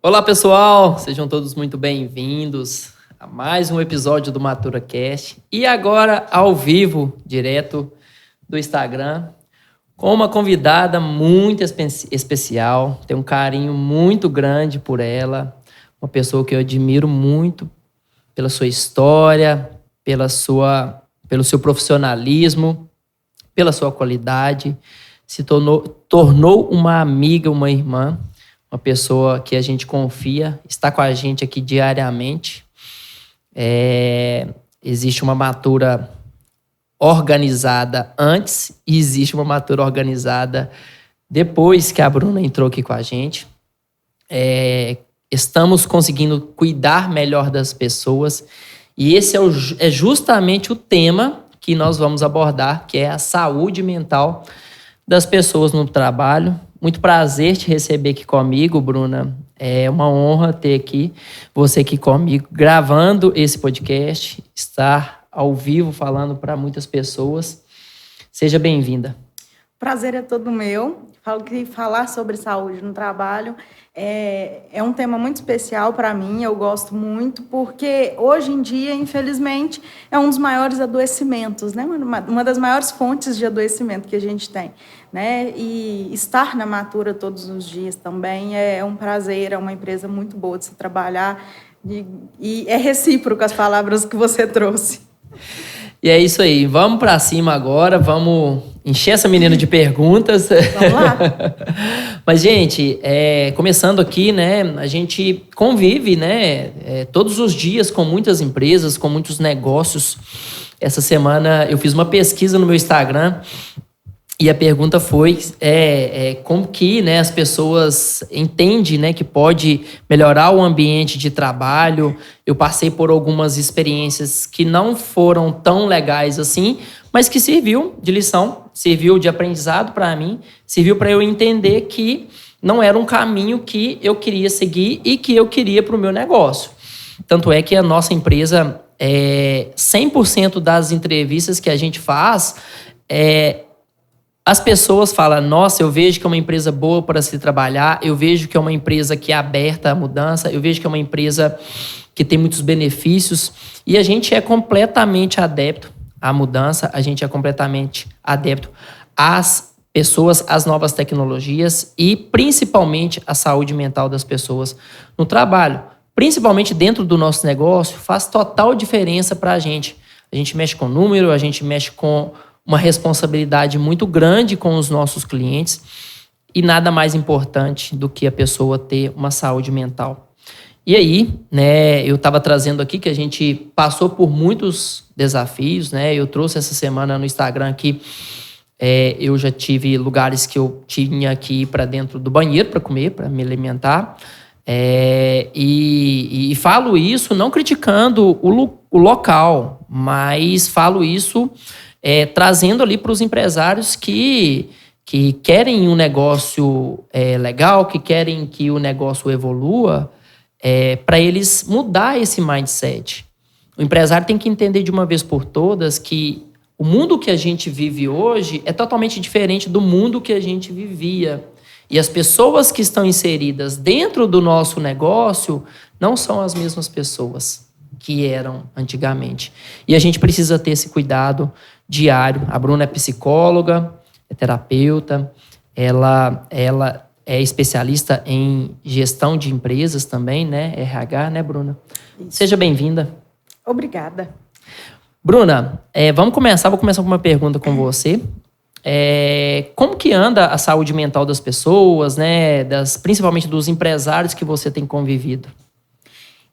Olá, pessoal! Sejam todos muito bem-vindos a mais um episódio do MaturaCast. E agora, ao vivo, direto do Instagram, com uma convidada muito especial. Tenho um carinho muito grande por ela. Uma pessoa que eu admiro muito pela sua história, pelo seu profissionalismo, pela sua qualidade. Se tornou uma amiga, uma irmã. Uma pessoa que a gente confia, está com a gente aqui diariamente. Existe uma Matura organizada antes e existe uma Matura organizada depois que a Bruna entrou aqui com a gente. Estamos conseguindo cuidar melhor das pessoas e esse é justamente o tema que nós vamos abordar, que é a saúde mental das pessoas no trabalho. Muito prazer te receber aqui comigo, Bruna. É uma honra ter aqui você aqui comigo, gravando esse podcast, estar ao vivo falando para muitas pessoas. Seja bem-vinda. Prazer é todo meu. Falo que falar sobre saúde no trabalho é um tema muito especial para mim, eu gosto muito, porque hoje em dia, infelizmente, é um dos maiores adoecimentos, né? Uma das maiores fontes de adoecimento que a gente tem, né? E estar na Matura todos os dias também é um prazer, é uma empresa muito boa de se trabalhar e é recíproco as palavras que você trouxe. E é isso aí, vamos para cima agora, vamos encher essa menina de perguntas. Vamos lá? Mas, gente, começando aqui, né, a gente convive, né, todos os dias com muitas empresas, com muitos negócios. Essa semana eu fiz uma pesquisa no meu Instagram e a pergunta foi como que, né, as pessoas entendem, né, que pode melhorar o ambiente de trabalho. Eu passei por algumas experiências que não foram tão legais assim, mas que serviu de lição, serviu de aprendizado para mim, serviu para eu entender que não era um caminho que eu queria seguir e que eu queria para o meu negócio. Tanto é que a nossa empresa, 100% das entrevistas que a gente faz, as pessoas falam, nossa, eu vejo que é uma empresa boa para se trabalhar, eu vejo que é uma empresa que é aberta à mudança, eu vejo que é uma empresa que tem muitos benefícios e a gente é completamente adepto à mudança, a gente é completamente adepto às pessoas, às novas tecnologias e principalmente à saúde mental das pessoas no trabalho. Principalmente dentro do nosso negócio, faz total diferença para a gente. A gente mexe com número, a gente mexe com uma responsabilidade muito grande com os nossos clientes e nada mais importante do que a pessoa ter uma saúde mental. E aí, né, eu estava trazendo aqui que a gente passou por muitos desafios, né? Eu trouxe essa semana no Instagram aqui, eu já tive lugares que eu tinha que ir para dentro do banheiro para comer, para me alimentar. E falo isso não criticando o local, mas falo isso trazendo ali para os empresários que querem um negócio legal, que querem que o negócio evolua, para eles mudar esse mindset. O empresário tem que entender de uma vez por todas que o mundo que a gente vive hoje é totalmente diferente do mundo que a gente vivia. E as pessoas que estão inseridas dentro do nosso negócio não são as mesmas pessoas que eram antigamente. E a gente precisa ter esse cuidado diário. A Bruna é psicóloga, é terapeuta, ela é especialista em gestão de empresas também, né? RH, né, Bruna? Isso. Seja bem-vinda. Obrigada. Bruna, vou começar com uma pergunta com você. Como que anda a saúde mental das pessoas, né? Principalmente dos empresários que você tem convivido?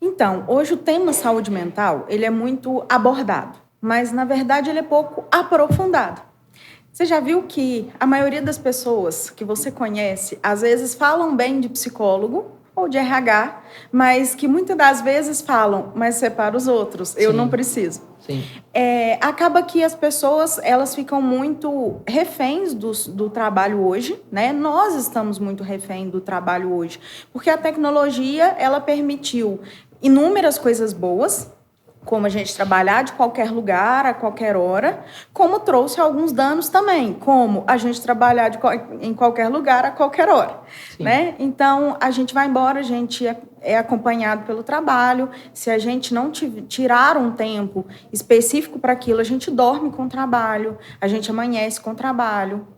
Então, hoje o tema saúde mental, ele é muito abordado, mas na verdade ele é pouco aprofundado. Você já viu que a maioria das pessoas que você conhece, às vezes falam bem de psicólogo ou de RH, mas que muitas das vezes falam, mas separa os outros, eu não preciso. Sim. Acaba que as pessoas elas ficam muito reféns do trabalho hoje, né? Nós estamos muito reféns do trabalho hoje, porque a tecnologia ela permitiu inúmeras coisas boas, como a gente trabalhar de qualquer lugar, a qualquer hora, como trouxe alguns danos também, como a gente trabalhar em qualquer lugar, a qualquer hora, né? Então, a gente vai embora, a gente é acompanhado pelo trabalho, se a gente não tirar um tempo específico para aquilo, a gente dorme com o trabalho, a gente amanhece com o trabalho.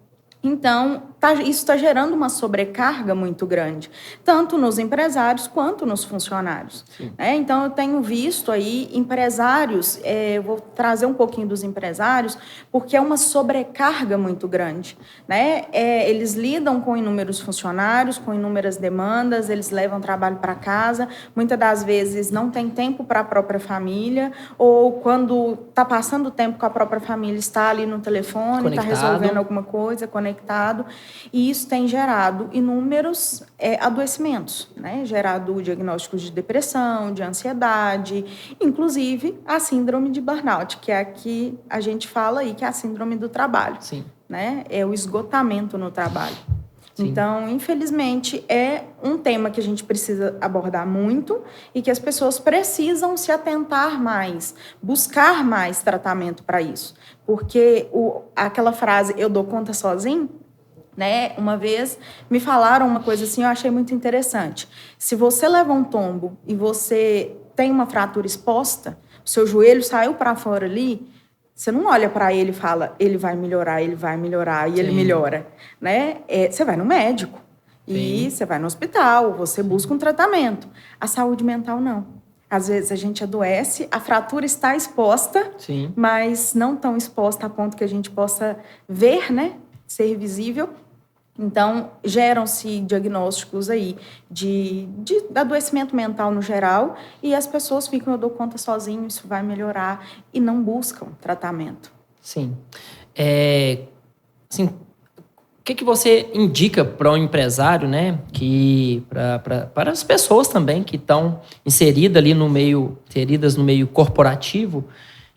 Então, isso está gerando uma sobrecarga muito grande, tanto nos empresários quanto nos funcionários. Então, eu tenho visto aí empresários, eu vou trazer um pouquinho dos empresários, porque é uma sobrecarga muito grande, né? Eles lidam com inúmeros funcionários, com inúmeras demandas, eles levam trabalho para casa, muitas das vezes não tem tempo para a própria família, ou quando está passando tempo com a própria família, está ali no telefone, está resolvendo alguma coisa, conectado, e isso tem gerado inúmeros adoecimentos, né? Gerado diagnósticos de depressão, de ansiedade, inclusive a síndrome de burnout, que é a que a gente fala aí, que é a síndrome do trabalho. Sim. Né? É o esgotamento no trabalho. Sim. Então, infelizmente, é um tema que a gente precisa abordar muito e que as pessoas precisam se atentar mais, buscar mais tratamento para isso. Porque aquela frase, eu dou conta sozinho, né? Uma vez me falaram uma coisa assim, eu achei muito interessante. Se você leva um tombo e você tem uma fratura exposta, o seu joelho saiu para fora ali, você não olha para ele e fala, ele vai melhorar, e Sim. ele melhora, né? Você vai no médico, Sim. e você vai no hospital, você busca um tratamento. A saúde mental, não. Às vezes a gente adoece, a fratura está exposta, Sim. mas não tão exposta a ponto que a gente possa ver, né? Ser visível. Então, geram-se diagnósticos aí de adoecimento mental no geral e as pessoas ficam, eu dou conta sozinho, isso vai melhorar, e não buscam tratamento. Sim. Assim, o que você indica para um empresário, né, para as pessoas também que estão inseridas no meio corporativo,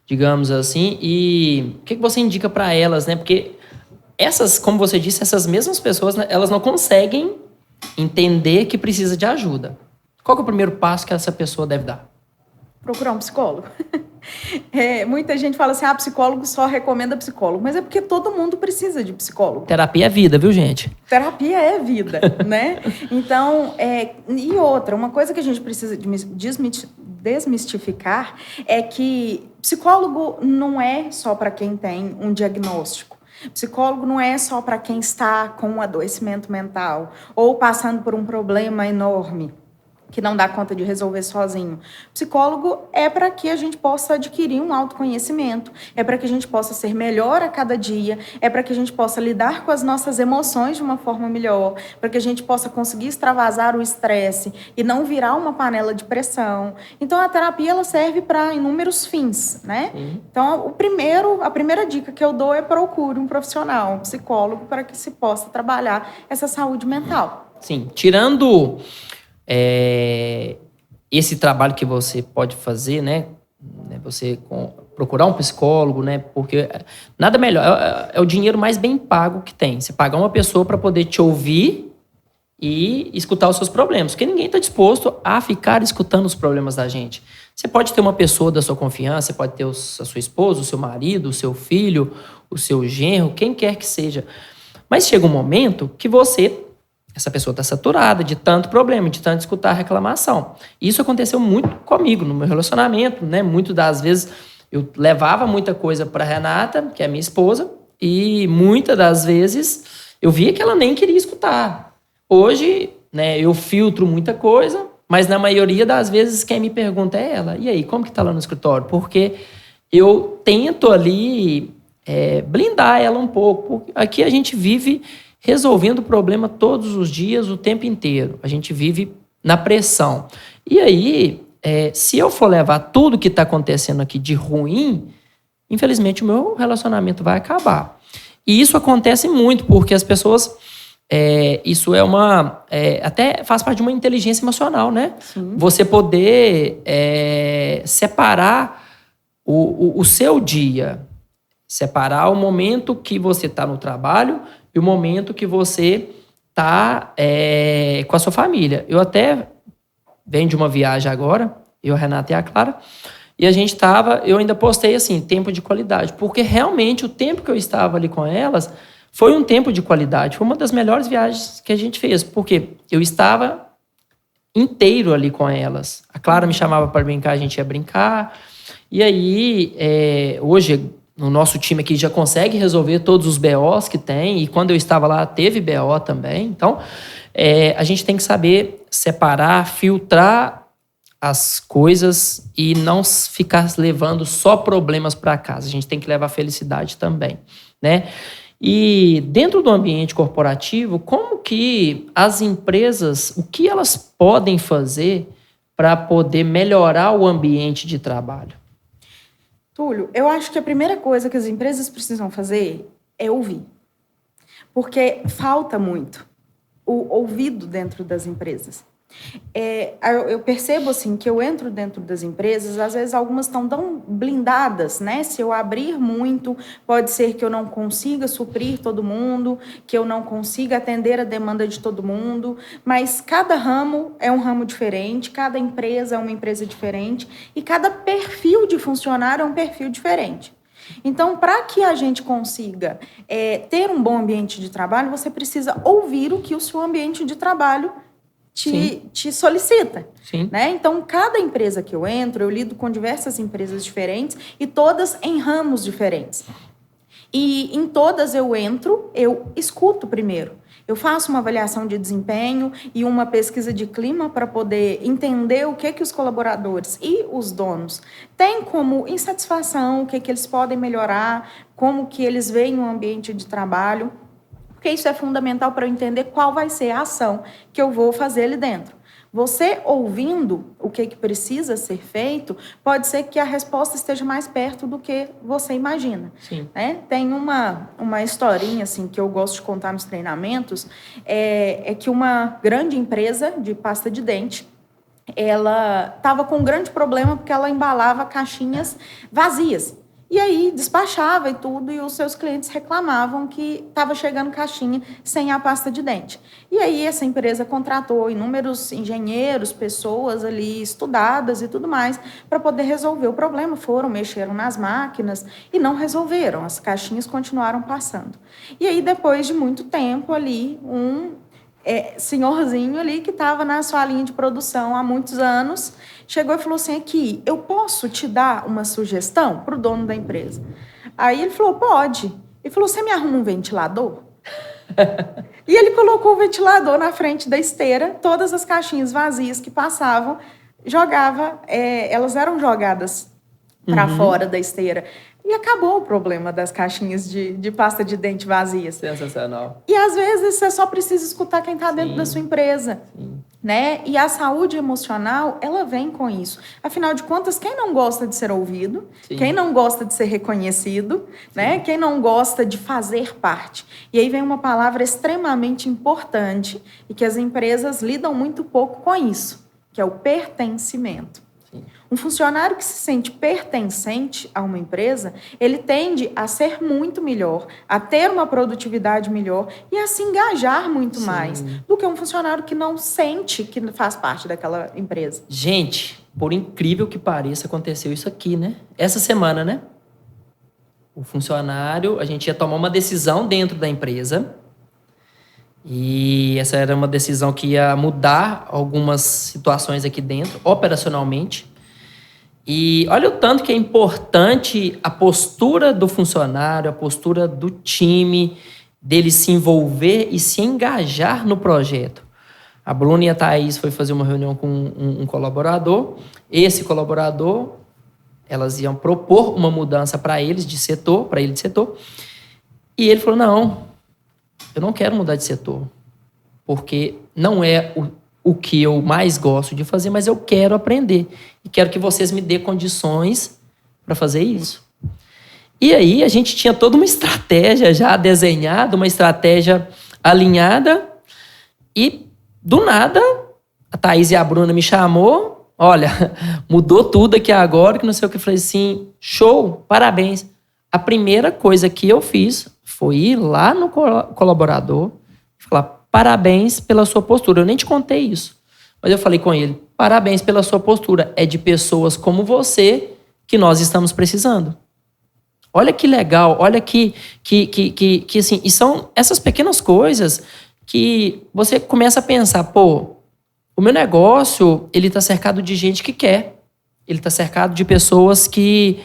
digamos assim, e o que você indica para elas, né, porque como você disse, essas mesmas pessoas, né, elas não conseguem entender que precisa de ajuda. Qual que é o primeiro passo que essa pessoa deve dar? Procurar um psicólogo. Muita gente fala assim, psicólogo só recomenda psicólogo. Mas é porque todo mundo precisa de psicólogo. Terapia é vida, viu, gente? Terapia é vida, né? Então, e outra, uma coisa que a gente precisa desmistificar é que psicólogo não é só para quem tem um diagnóstico. Psicólogo não é só para quem está com um adoecimento mental ou passando por um problema enorme que não dá conta de resolver sozinho. Psicólogo é para que a gente possa adquirir um autoconhecimento, é para que a gente possa ser melhor a cada dia, é para que a gente possa lidar com as nossas emoções de uma forma melhor, para que a gente possa conseguir extravasar o estresse e não virar uma panela de pressão. Então, a terapia ela serve para inúmeros fins, né? Então, a primeira dica que eu dou é procure um profissional, um psicólogo, para que se possa trabalhar essa saúde mental. Sim, tirando esse trabalho que você pode fazer, né? Você procurar um psicólogo, né? Porque nada melhor, é o dinheiro mais bem pago que tem. Você pagar uma pessoa para poder te ouvir e escutar os seus problemas. Porque ninguém está disposto a ficar escutando os problemas da gente. Você pode ter uma pessoa da sua confiança, você pode ter a sua esposa, o seu marido, o seu filho, o seu genro, quem quer que seja. Mas chega um momento que essa pessoa está saturada de tanto problema, de tanto escutar reclamação. Isso aconteceu muito comigo no meu relacionamento, né? Muitas das vezes eu levava muita coisa para Renata, que é minha esposa, e muitas das vezes eu via que ela nem queria escutar. Hoje, né, eu filtro muita coisa, mas na maioria das vezes quem me pergunta é ela. E aí, como que tá lá no escritório? Porque eu tento ali blindar ela um pouco. Porque aqui a gente vive resolvendo o problema todos os dias, o tempo inteiro. A gente vive na pressão. E aí, se eu for levar tudo que está acontecendo aqui de ruim, infelizmente o meu relacionamento vai acabar. E isso acontece muito, porque as pessoas... isso até faz parte de uma inteligência emocional, né? Sim. Você poder separar o seu dia, separar o momento que você está no trabalho e o momento que você está com a sua família. Eu até venho de uma viagem agora, eu, a Renata e a Clara, E eu ainda postei assim, tempo de qualidade, porque realmente o tempo que eu estava ali com elas foi um tempo de qualidade, foi uma das melhores viagens que a gente fez, porque eu estava inteiro ali com elas. A Clara me chamava para brincar, a gente ia brincar. E aí, hoje, no nosso time aqui já consegue resolver todos os BOs que tem, e quando eu estava lá, teve BO também. Então, a gente tem que saber separar, filtrar as coisas e não ficar levando só problemas para casa. A gente tem que levar felicidade também, né? E dentro do ambiente corporativo, como que as empresas, o que elas podem fazer para poder melhorar o ambiente de trabalho? Túlio, eu acho que a primeira coisa que as empresas precisam fazer é ouvir. Porque falta muito o ouvido dentro das empresas. Eu percebo assim que eu entro dentro das empresas, às vezes algumas estão tão blindadas, né? Se eu abrir muito, pode ser que eu não consiga suprir todo mundo, que eu não consiga atender a demanda de todo mundo, mas cada ramo é um ramo diferente, cada empresa é uma empresa diferente e cada perfil de funcionário é um perfil diferente. Então, para que a gente consiga ter um bom ambiente de trabalho, você precisa ouvir o que o seu ambiente de trabalho te solicita. Sim. Né? Então, cada empresa que eu entro, eu lido com diversas empresas diferentes e todas em ramos diferentes. E em todas eu entro, eu escuto primeiro. Eu faço uma avaliação de desempenho e uma pesquisa de clima para poder entender o que os colaboradores e os donos têm como insatisfação, o que eles podem melhorar, como que eles veem o ambiente de trabalho. Porque isso é fundamental para eu entender qual vai ser a ação que eu vou fazer ali dentro. Você ouvindo o que precisa ser feito, pode ser que a resposta esteja mais perto do que você imagina. Sim. Né? Tem uma historinha assim, que eu gosto de contar nos treinamentos, é que uma grande empresa de pasta de dente, ela estava com um grande problema porque ela embalava caixinhas vazias. E aí despachava e tudo, e os seus clientes reclamavam que estava chegando caixinha sem a pasta de dente. E aí essa empresa contratou inúmeros engenheiros, pessoas ali estudadas e tudo mais, para poder resolver o problema. Mexeram nas máquinas e não resolveram, as caixinhas continuaram passando. E aí, depois de muito tempo ali, senhorzinho ali que estava na sua linha de produção há muitos anos, chegou e falou assim, aqui, eu posso te dar uma sugestão para o dono da empresa? Aí ele falou, pode. Ele falou, você me arruma um ventilador? E ele colocou o ventilador na frente da esteira, todas as caixinhas vazias que passavam, elas eram jogadas para fora da esteira. E acabou o problema das caixinhas de pasta de dente vazias. Sensacional. E às vezes você só precisa escutar quem está dentro da sua empresa. Sim. Né? E a saúde emocional, ela vem com isso. Afinal de contas, quem não gosta de ser ouvido? Sim. Quem não gosta de ser reconhecido? Né? Quem não gosta de fazer parte? E aí vem uma palavra extremamente importante e que as empresas lidam muito pouco com isso, que é o pertencimento. Um funcionário que se sente pertencente a uma empresa, ele tende a ser muito melhor, a ter uma produtividade melhor e a se engajar muito mais do que um funcionário que não sente que faz parte daquela empresa. Gente, por incrível que pareça, aconteceu isso aqui, né? Essa semana, né? O funcionário, a gente ia tomar uma decisão dentro da empresa e essa era uma decisão que ia mudar algumas situações aqui dentro, operacionalmente. E olha o tanto que é importante a postura do funcionário, a postura do time, dele se envolver e se engajar no projeto. A Bruna e a Thaís foi fazer uma reunião com um colaborador. Esse colaborador, elas iam propor uma mudança para ele de setor. E ele falou, não, eu não quero mudar de setor, porque não é o que eu mais gosto de fazer, mas eu quero aprender. E quero que vocês me dêem condições para fazer isso. E aí a gente tinha toda uma estratégia já desenhada, uma estratégia alinhada. E do nada, a Thaís e a Bruna me chamou. Olha, mudou tudo aqui agora, que não sei o que. Eu falei assim, show, parabéns. A primeira coisa que eu fiz foi ir lá no colaborador e falar, parabéns pela sua postura. Eu nem te contei isso. Mas eu falei com ele, parabéns pela sua postura. É de pessoas como você que nós estamos precisando. Olha que legal, olha que assim, e são essas pequenas coisas que você começa a pensar, pô, o meu negócio, ele está cercado de gente que quer. Ele está cercado de pessoas que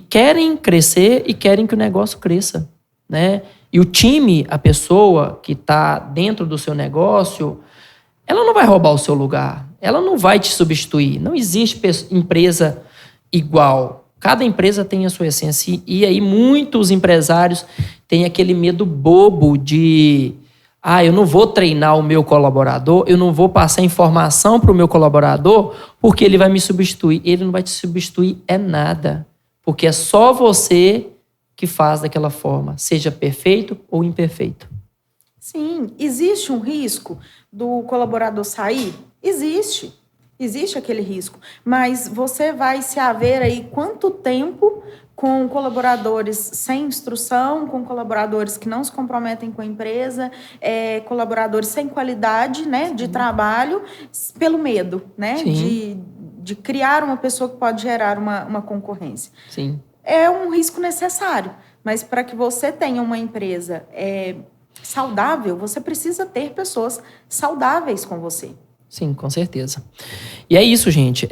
querem crescer e querem que o negócio cresça, né? E o time, a pessoa que está dentro do seu negócio, ela não vai roubar o seu lugar. Ela não vai te substituir. Não existe empresa igual. Cada empresa tem a sua essência. E aí muitos empresários têm aquele medo bobo de... eu não vou treinar o meu colaborador, eu não vou passar informação para o meu colaborador porque ele vai me substituir. Ele não vai te substituir nada. Porque é só você que faz daquela forma, seja perfeito ou imperfeito. Sim, existe um risco do colaborador sair? Existe. Existe aquele risco. Mas você vai se haver aí quanto tempo com colaboradores sem instrução, com colaboradores que não se comprometem com a empresa, colaboradores sem qualidade, né, de trabalho, pelo medo, né, de criar uma pessoa que pode gerar uma concorrência. Sim. É um risco necessário, mas para que você tenha uma empresa saudável, você precisa ter pessoas saudáveis com você. Sim, com certeza. E é isso, gente.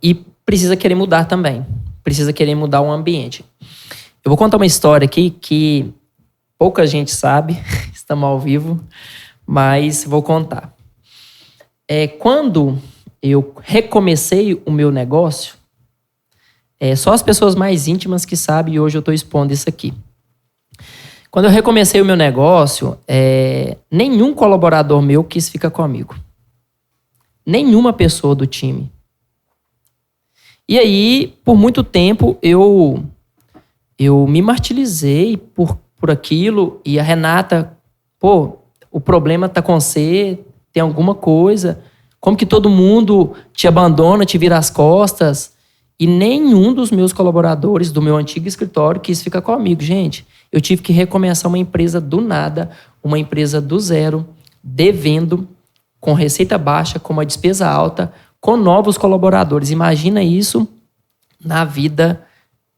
E precisa querer mudar também. Precisa querer mudar o ambiente. Eu vou contar uma história aqui que pouca gente sabe, estamos ao vivo, mas vou contar. Quando eu recomecei o meu negócio, só as pessoas mais íntimas que sabem, e hoje eu estou expondo isso aqui. Quando eu recomecei o meu negócio, nenhum colaborador meu quis ficar comigo. Nenhuma pessoa do time. E aí, por muito tempo, eu me martirizei por aquilo. E a Renata, o problema tá com você, tem alguma coisa. Como que todo mundo te abandona, te vira as costas? E nenhum dos meus colaboradores do meu antigo escritório quis ficar comigo. Gente, eu tive que recomeçar uma empresa do nada, uma empresa do zero, devendo, com receita baixa, com uma despesa alta, com novos colaboradores. Imagina isso na vida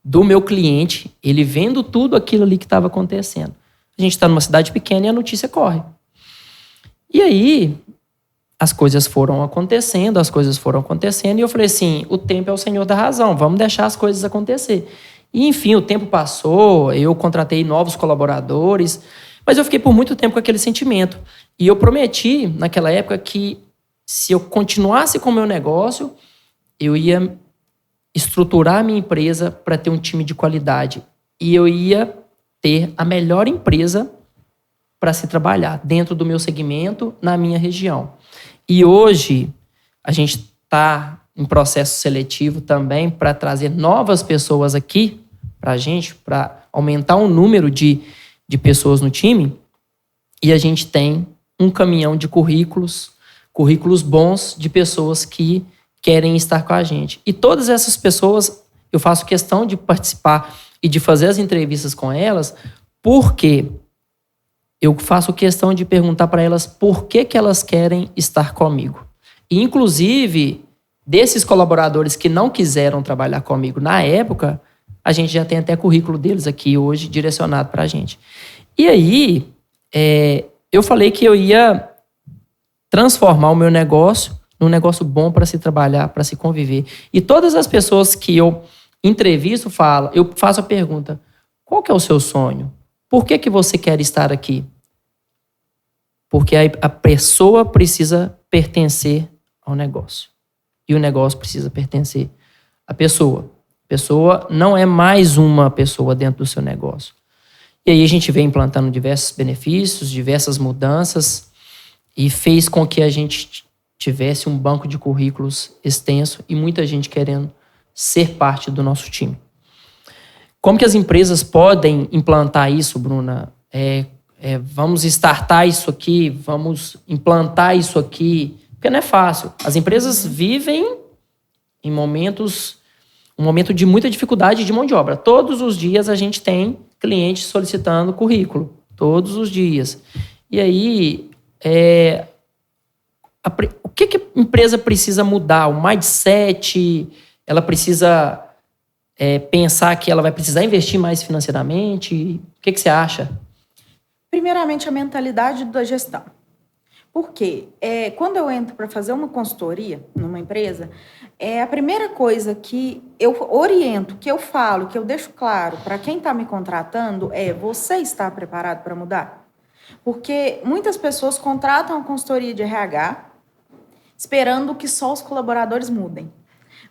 do meu cliente, ele vendo tudo aquilo ali que estava acontecendo. A gente está numa cidade pequena e a notícia corre. E aí, as coisas foram acontecendo, e eu falei assim, o tempo é o senhor da razão, vamos deixar as coisas acontecer. E, enfim, o tempo passou, eu contratei novos colaboradores, mas eu fiquei por muito tempo com aquele sentimento. E eu prometi, naquela época, que se eu continuasse com o meu negócio, eu ia estruturar a minha empresa para ter um time de qualidade. E eu ia ter a melhor empresa para se trabalhar dentro do meu segmento, na minha região. E hoje, a gente está em processo seletivo também para trazer novas pessoas aqui para a gente, para aumentar o número de pessoas no time. E a gente tem um caminhão de currículos bons de pessoas que querem estar com a gente. E todas essas pessoas, eu faço questão de participar e de fazer as entrevistas com elas, porque eu faço questão de perguntar para elas por que elas querem estar comigo. E, inclusive, desses colaboradores que não quiseram trabalhar comigo na época, a gente já tem até currículo deles aqui hoje direcionado para a gente. E aí, eu falei que eu ia transformar o meu negócio num negócio bom para se trabalhar, para se conviver. E todas as pessoas que eu entrevisto eu faço a pergunta, qual que é o seu sonho? Por que você quer estar aqui? Porque a pessoa precisa pertencer ao negócio. E o negócio precisa pertencer à pessoa. A pessoa não é mais uma pessoa dentro do seu negócio. E aí a gente vem implantando diversos benefícios, diversas mudanças, e fez com que a gente tivesse um banco de currículos extenso e muita gente querendo ser parte do nosso time. Como que as empresas podem implantar isso, Bruna? Vamos startar isso aqui, vamos implantar isso aqui, porque não é fácil. As empresas vivem em um momento de muita dificuldade de mão de obra. Todos os dias a gente tem clientes solicitando currículo, todos os dias. E aí, o que a empresa precisa mudar? O mindset, ela precisa pensar que ela vai precisar investir mais financeiramente? O que você acha? Primeiramente, a mentalidade da gestão. Porque quando eu entro para fazer uma consultoria numa empresa, a primeira coisa que eu oriento, que eu falo, que eu deixo claro para quem está me contratando você está preparado para mudar? Porque muitas pessoas contratam a consultoria de RH esperando que só os colaboradores mudem.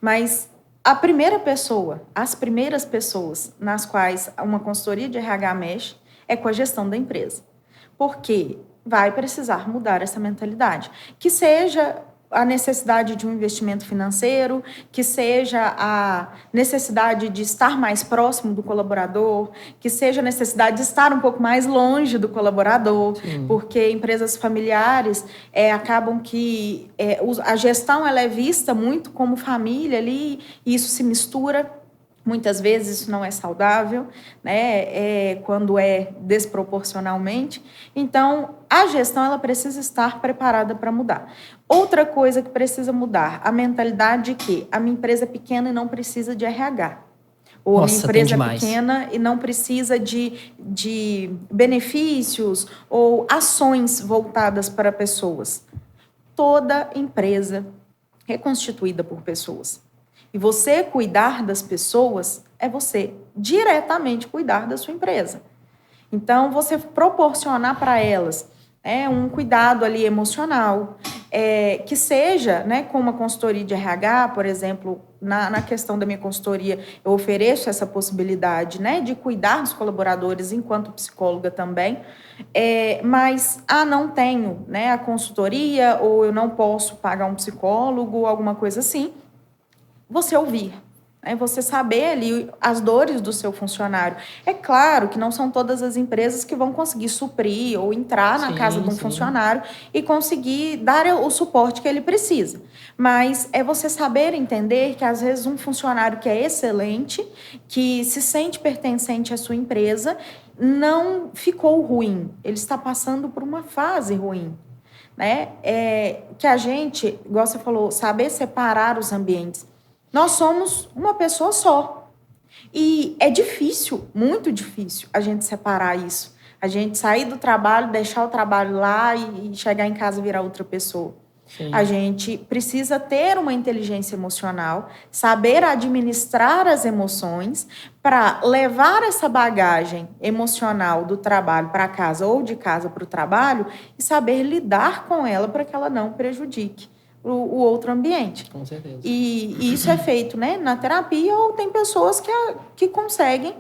Mas as primeiras pessoas nas quais uma consultoria de RH mexe é com a gestão da empresa. Porque vai precisar mudar essa mentalidade. Que seja a necessidade de um investimento financeiro, que seja a necessidade de estar mais próximo do colaborador, que seja a necessidade de estar um pouco mais longe do colaborador, porque empresas familiares acabam que a gestão ela é vista muito como família ali, e isso se mistura. Muitas vezes isso não é saudável, né? Quando é desproporcionalmente. Então, a gestão ela precisa estar preparada para mudar. Outra coisa que precisa mudar, a mentalidade de que a minha empresa é pequena e não precisa de RH. Ou a minha empresa é pequena e não precisa de benefícios ou ações voltadas para pessoas. Toda empresa é constituída por pessoas. E você cuidar das pessoas é você diretamente cuidar da sua empresa. Então, você proporcionar para elas um cuidado ali emocional, que seja com uma consultoria de RH, por exemplo, na questão da minha consultoria, eu ofereço essa possibilidade de cuidar dos colaboradores enquanto psicóloga também, mas não tenho a consultoria ou eu não posso pagar um psicólogo, alguma coisa assim. Você ouvir, você saber ali as dores do seu funcionário. É claro que não são todas as empresas que vão conseguir suprir ou entrar na casa de um funcionário e conseguir dar o suporte que ele precisa. Mas é você saber entender que, às vezes, um funcionário que é excelente, que se sente pertencente à sua empresa, não ficou ruim. Ele está passando por uma fase ruim. Que a gente, igual você falou, saber separar os ambientes. Nós somos uma pessoa só. E é difícil, muito difícil, a gente separar isso. A gente sair do trabalho, deixar o trabalho lá e chegar em casa e virar outra pessoa. Sim. A gente precisa ter uma inteligência emocional, saber administrar as emoções para levar essa bagagem emocional do trabalho para casa ou de casa para o trabalho e saber lidar com ela para que ela não prejudique o outro ambiente. Com certeza. E isso é feito na terapia, ou tem pessoas que conseguem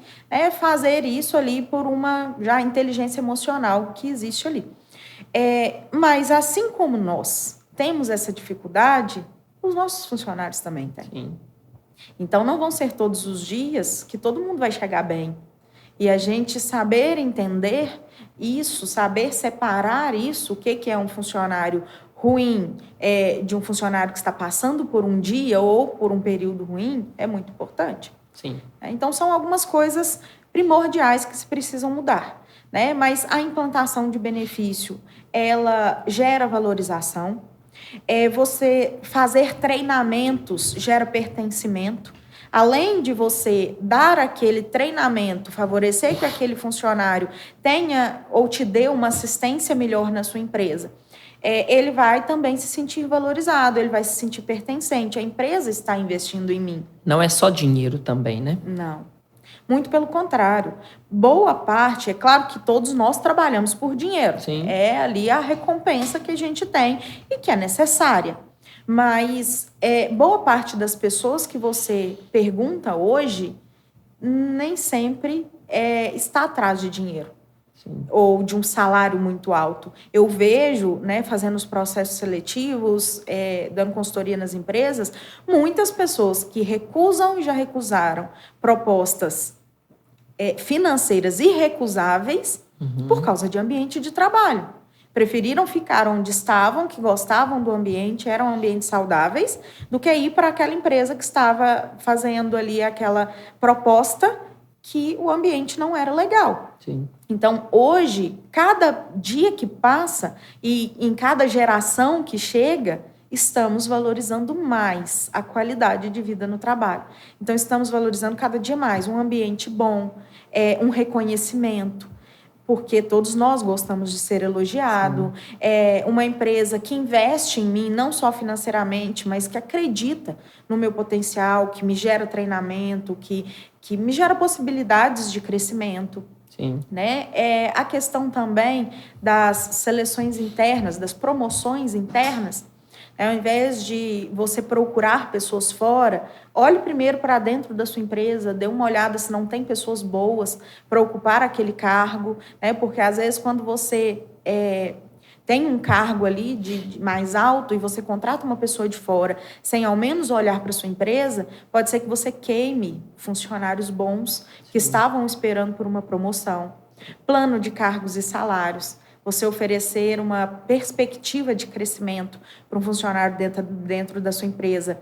fazer isso ali por uma já inteligência emocional que existe ali. Mas assim como nós temos essa dificuldade, os nossos funcionários também têm. Sim. Então, não vão ser todos os dias que todo mundo vai chegar bem. E a gente saber entender isso, saber separar isso, o que é um funcionário ruim de um funcionário que está passando por um dia ou por um período ruim, é muito importante. Sim. Então, são algumas coisas primordiais que se precisam mudar. Mas a implantação de benefício, ela gera valorização. Você fazer treinamentos gera pertencimento. Além de você dar aquele treinamento, favorecer que aquele funcionário tenha ou te dê uma assistência melhor na sua empresa, ele vai também se sentir valorizado, ele vai se sentir pertencente. A empresa está investindo em mim. Não é só dinheiro também, né? Não. Muito pelo contrário. Boa parte, é claro que todos nós trabalhamos por dinheiro. Sim. É ali a recompensa que a gente tem e que é necessária. Mas boa parte das pessoas que você pergunta hoje nem sempre está atrás de dinheiro. Sim. Ou de um salário muito alto. Eu vejo, fazendo os processos seletivos, dando consultoria nas empresas, muitas pessoas que recusam e já recusaram propostas financeiras irrecusáveis por causa de ambiente de trabalho. Preferiram ficar onde estavam, que gostavam do ambiente, eram ambientes saudáveis, do que ir para aquela empresa que estava fazendo ali aquela proposta que o ambiente não era legal. Sim. Então, hoje, cada dia que passa e em cada geração que chega, estamos valorizando mais a qualidade de vida no trabalho. Então, estamos valorizando cada dia mais um ambiente bom, um reconhecimento, porque todos nós gostamos de ser elogiado, uma empresa que investe em mim, não só financeiramente, mas que acredita no meu potencial, que me gera treinamento, que me gera possibilidades de crescimento. Sim. Né? A questão também das seleções internas, das promoções internas, ao invés de você procurar pessoas fora, olhe primeiro para dentro da sua empresa, dê uma olhada se não tem pessoas boas para ocupar aquele cargo, né? Porque às vezes quando você tem um cargo ali de mais alto e você contrata uma pessoa de fora sem ao menos olhar para sua empresa, pode ser que você queime funcionários bons que estavam esperando por uma promoção. Plano de cargos e salários. Você oferecer uma perspectiva de crescimento para um funcionário dentro da sua empresa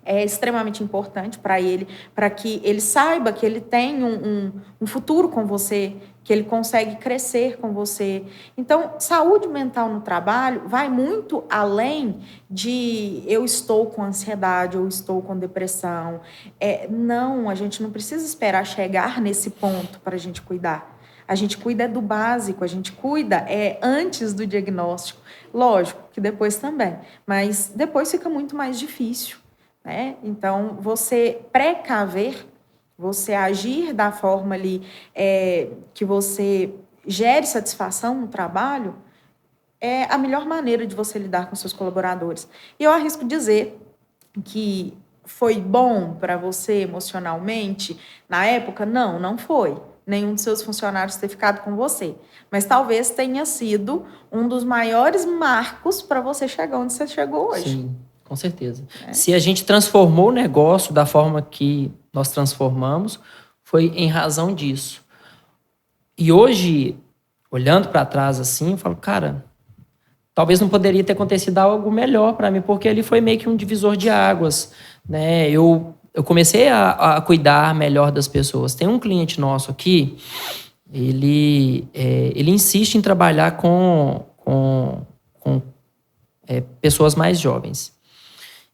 é extremamente importante para ele, para que ele saiba que ele tem um futuro com você, que ele consegue crescer com você. Então, saúde mental no trabalho vai muito além de eu estou com ansiedade ou estou com depressão. Não, a gente não precisa esperar chegar nesse ponto para a gente cuidar. A gente cuida do básico, a gente cuida antes do diagnóstico. Lógico que depois também, mas depois fica muito mais difícil, né? Então, você precaver, você agir da forma ali que você gere satisfação no trabalho, é a melhor maneira de você lidar com seus colaboradores. E eu arrisco dizer que foi bom para você emocionalmente na época? Não foi. Nenhum dos seus funcionários ter ficado com você. Mas talvez tenha sido um dos maiores marcos para você chegar onde você chegou hoje. Sim, com certeza. Se a gente transformou o negócio da forma que nós transformamos, foi em razão disso. E hoje, olhando para trás assim, eu falo, cara, talvez não poderia ter acontecido algo melhor para mim, porque ele foi meio que um divisor de águas, né? Eu comecei a cuidar melhor das pessoas. Tem um cliente nosso aqui, ele insiste em trabalhar com pessoas mais jovens.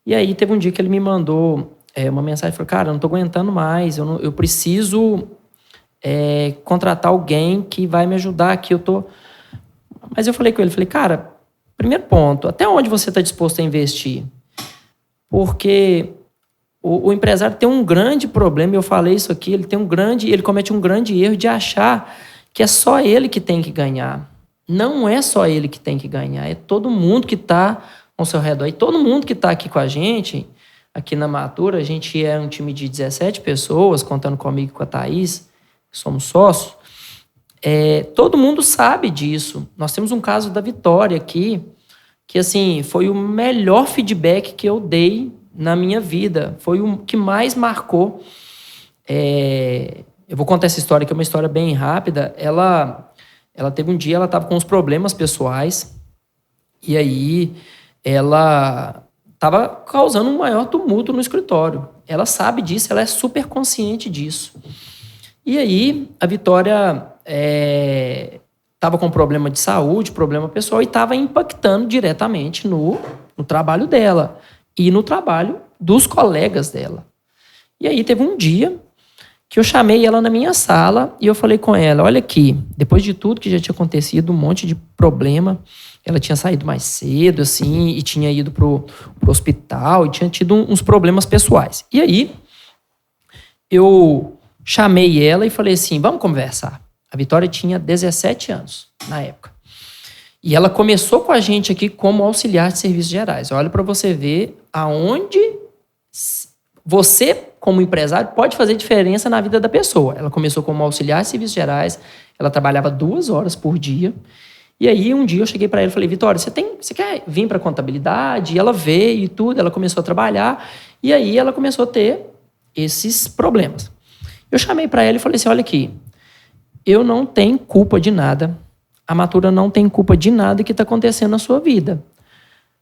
E aí teve um dia que ele me mandou uma mensagem, falou, cara, eu não estou aguentando mais, eu preciso contratar alguém que vai me ajudar aqui, Mas eu falei com ele, cara, primeiro ponto, até onde você está disposto a investir? Porque o empresário tem um grande problema, eu falei isso aqui, ele comete um grande erro de achar que é só ele que tem que ganhar. Não é só ele que tem que ganhar, é todo mundo que está ao seu redor. E todo mundo que está aqui com a gente, aqui na Matura, a gente é um time de 17 pessoas, contando comigo e com a Thaís, que somos sócios. Todo mundo sabe disso. Nós temos um caso da Vitória aqui, que assim, foi o melhor feedback que eu dei na minha vida. Foi o que mais marcou. Eu vou contar essa história, que é uma história bem rápida. Ela teve um dia, ela estava com uns problemas pessoais, e aí ela estava causando um maior tumulto no escritório. Ela sabe disso, ela é super consciente disso. E aí a Vitória estava com problema de saúde, problema pessoal, e estava impactando diretamente no trabalho dela e no trabalho dos colegas dela. E aí teve um dia que eu chamei ela na minha sala e eu falei com ela, olha aqui, depois de tudo que já tinha acontecido, um monte de problema, ela tinha saído mais cedo, assim, e tinha ido pro hospital, e tinha tido uns problemas pessoais. E aí, eu chamei ela e falei assim, vamos conversar. A Vitória tinha 17 anos na época. E ela começou com a gente aqui como auxiliar de serviços gerais. Olha para você ver aonde você, como empresário, pode fazer diferença na vida da pessoa. Ela começou como auxiliar de serviços gerais, ela trabalhava 2 horas por dia. E aí, um dia eu cheguei para ela e falei, Vitória, você quer vir para a contabilidade? E ela veio e tudo, ela começou a trabalhar. E aí, ela começou a ter esses problemas. Eu chamei para ela e falei assim, olha aqui, eu não tenho culpa de nada. A Matura não tem culpa de nada que está acontecendo na sua vida.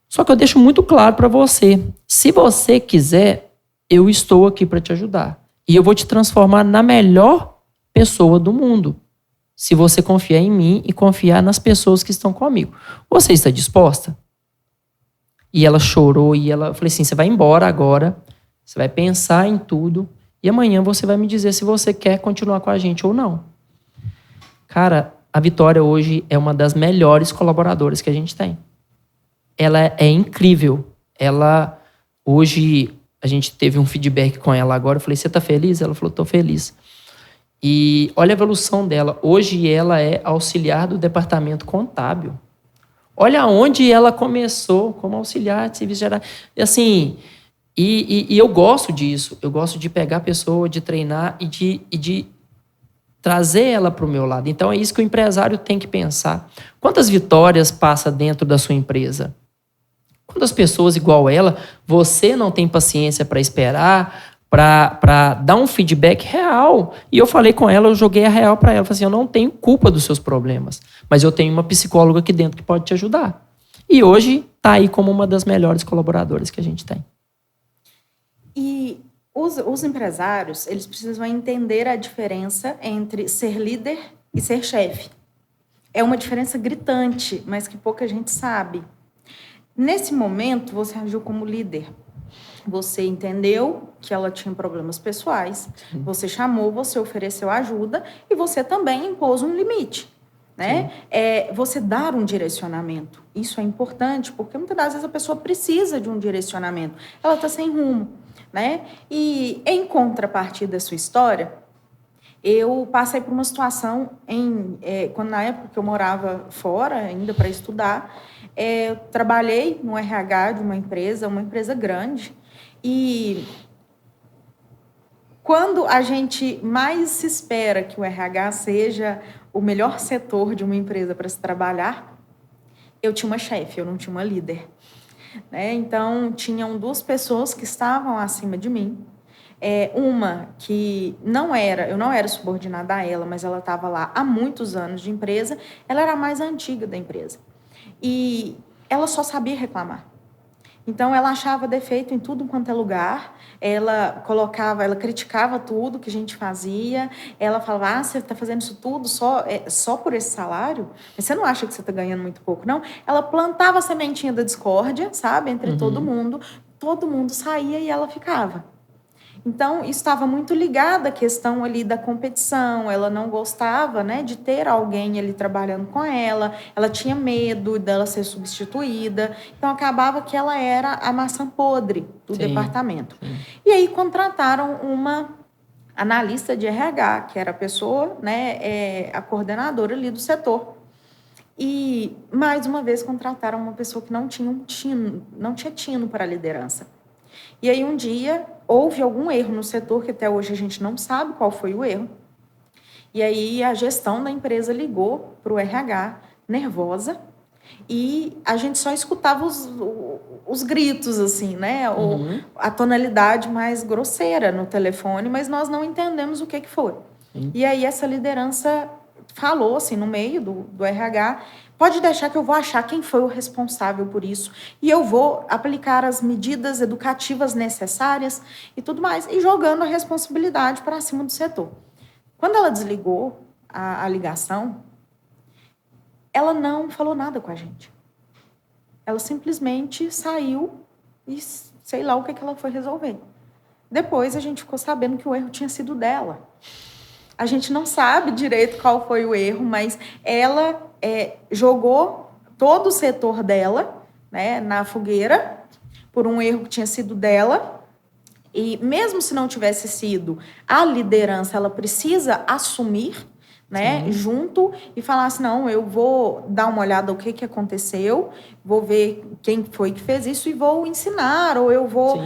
Só que eu deixo muito claro para você, se você quiser, eu estou aqui para te ajudar. E eu vou te transformar na melhor pessoa do mundo. Se você confiar em mim e confiar nas pessoas que estão comigo. Você está disposta? E ela chorou e eu falei assim, você vai embora agora, você vai pensar em tudo e amanhã você vai me dizer se você quer continuar com a gente ou não. Cara, a Vitória hoje é uma das melhores colaboradoras que a gente tem. Ela é incrível. Ela, hoje, a gente teve um feedback com ela agora. Eu falei, você tá feliz? Ela falou, tô feliz. E olha a evolução dela. Hoje ela é auxiliar do departamento contábil. Olha onde ela começou como auxiliar de serviço geral. E assim, e eu gosto disso. Eu gosto de pegar a pessoa, de treinar e de trazer ela para o meu lado. Então é isso que o empresário tem que pensar. Quantas vitórias passa dentro da sua empresa? Quantas pessoas igual ela, você não tem paciência para esperar, para dar um feedback real? E eu falei com ela, eu joguei a real para ela. Eu falei assim, eu não tenho culpa dos seus problemas, mas eu tenho uma psicóloga aqui dentro que pode te ajudar. E hoje está aí como uma das melhores colaboradoras que a gente tem. E os empresários, eles precisam entender a diferença entre ser líder e ser chefe. É uma diferença gritante, mas que pouca gente sabe. Nesse momento, você agiu como líder. Você entendeu que ela tinha problemas pessoais, você chamou, você ofereceu ajuda e você também impôs um limite. Né? Você dar um direcionamento. Isso é importante, porque muitas das vezes a pessoa precisa de um direcionamento. Ela está sem rumo. Né? E, em contrapartida da sua história, eu passei por uma situação, quando na época que eu morava fora, ainda para estudar, eu trabalhei no RH de uma empresa grande, e quando a gente mais se espera que o RH seja o melhor setor de uma empresa para se trabalhar, eu tinha uma chefe, eu não tinha uma líder. Né? Então, tinham duas pessoas que estavam acima de mim. Uma que eu não era subordinada a ela, mas ela estava lá há muitos anos de empresa, ela era a mais antiga da empresa. E ela só sabia reclamar. Então, ela achava defeito em tudo quanto é lugar, ela criticava tudo que a gente fazia, ela falava, você está fazendo isso tudo só por esse salário? Mas você não acha que você está ganhando muito pouco, não? Ela plantava a sementinha da discórdia, sabe, entre todo mundo saía e ela ficava. Então, isso estava muito ligado à questão ali da competição, ela não gostava, né, de ter alguém ali trabalhando com ela tinha medo dela ser substituída, então acabava que ela era a maçã podre do departamento. Sim. E aí contrataram uma analista de RH, que era a pessoa, né, a coordenadora ali do setor. E, mais uma vez, contrataram uma pessoa que não tinha tino para a liderança. E aí, um dia, houve algum erro no setor, que até hoje a gente não sabe qual foi o erro. E aí, a gestão da empresa ligou para o RH, nervosa, e a gente só escutava os gritos, assim, né? A tonalidade mais grosseira no telefone, mas nós não entendemos o que foi. E aí, essa liderança falou, assim, no meio do RH, pode deixar que eu vou achar quem foi o responsável por isso e eu vou aplicar as medidas educativas necessárias e tudo mais, e jogando a responsabilidade para cima do setor. Quando ela desligou a ligação, ela não falou nada com a gente. Ela simplesmente saiu e sei lá o que ela foi resolver. Depois a gente ficou sabendo que o erro tinha sido dela. A gente não sabe direito qual foi o erro, mas ela jogou todo o setor dela, né, na fogueira por um erro que tinha sido dela. E mesmo se não tivesse sido, a liderança ela precisa assumir, né, junto e falar assim, não, eu vou dar uma olhada no que aconteceu, vou ver quem foi que fez isso e vou ensinar, ou eu vou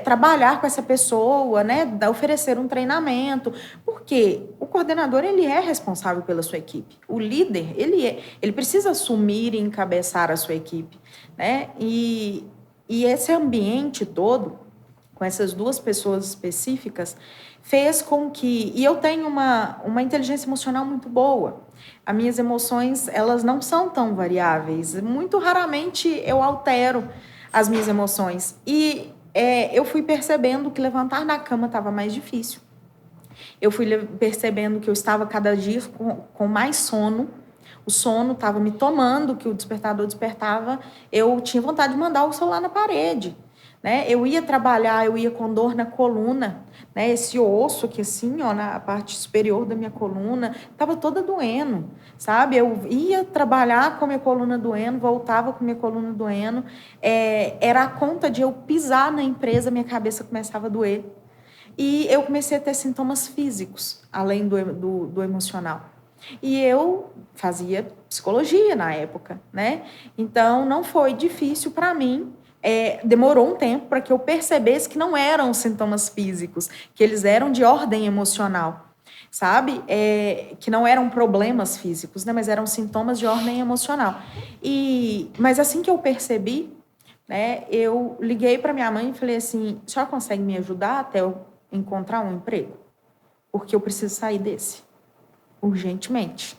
trabalhar com essa pessoa, né, oferecer um treinamento, porque o coordenador ele é responsável pela sua equipe, o líder ele precisa assumir e encabeçar a sua equipe, né, e esse ambiente todo, com essas duas pessoas específicas, fez com que... E eu tenho uma inteligência emocional muito boa. As minhas emoções, elas não são tão variáveis. Muito raramente eu altero as minhas emoções. E eu fui percebendo que levantar da cama estava mais difícil. Eu fui percebendo que eu estava cada dia com mais sono. o sono estava me tomando, que o despertador despertava, eu tinha vontade de mandar o celular na parede, né? Eu ia trabalhar, eu ia com dor na coluna, né? Esse osso aqui assim, ó, na parte superior da minha coluna, estava toda doendo, sabe? Eu ia trabalhar com a minha coluna doendo, voltava com a minha coluna doendo, era a conta de eu pisar na empresa, minha cabeça começava a doer. E eu comecei a ter sintomas físicos, além do emocional. E eu fazia psicologia na época, né? Então, não foi difícil para mim. Demorou um tempo para que eu percebesse que não eram sintomas físicos, que eles eram de ordem emocional, sabe? Que não eram problemas físicos, né? Mas eram sintomas de ordem emocional. Mas assim que eu percebi, né, eu liguei para minha mãe e falei assim, a senhora consegue me ajudar até eu encontrar um emprego? Porque eu preciso sair desse, urgentemente.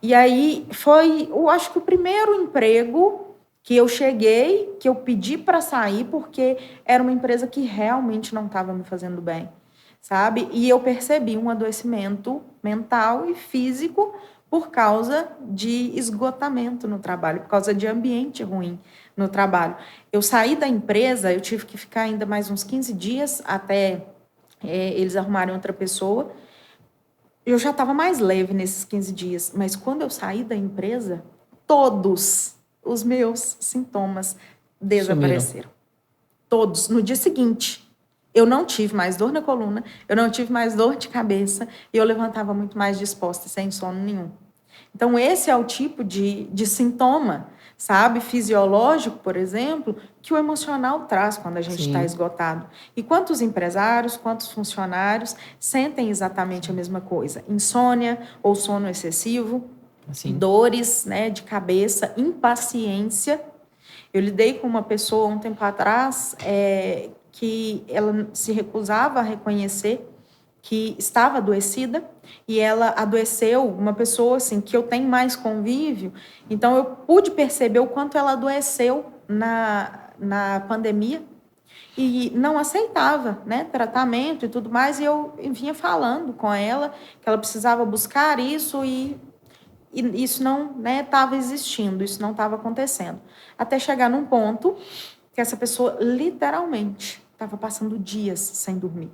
E aí foi, eu acho que o primeiro emprego que eu cheguei, que eu pedi para sair, porque era uma empresa que realmente não estava me fazendo bem, sabe? E eu percebi um adoecimento mental e físico por causa de esgotamento no trabalho, por causa de ambiente ruim no trabalho. Eu saí da empresa, eu tive que ficar ainda mais uns 15 dias até eles arrumarem outra pessoa. Eu já estava mais leve nesses 15 dias, mas quando eu saí da empresa, todos os meus sintomas desapareceram. Todos. No dia seguinte, eu não tive mais dor na coluna, eu não tive mais dor de cabeça, e eu levantava muito mais disposta, sem sono nenhum. Então, esse é o tipo de sintoma, sabe, fisiológico, por exemplo, que o emocional traz quando a gente está esgotado. E quantos empresários, quantos funcionários sentem exatamente a mesma coisa? Insônia ou sono excessivo, dores, né, de cabeça, impaciência. Eu lidei com uma pessoa um tempo atrás que ela se recusava a reconhecer que estava adoecida, e ela adoeceu, uma pessoa assim, que eu tenho mais convívio, então eu pude perceber o quanto ela adoeceu na pandemia, e não aceitava, né, tratamento e tudo mais, e eu vinha falando com ela que ela precisava buscar isso, e isso não estava existindo, isso não estava acontecendo. Até chegar num ponto que essa pessoa literalmente estava passando dias sem dormir.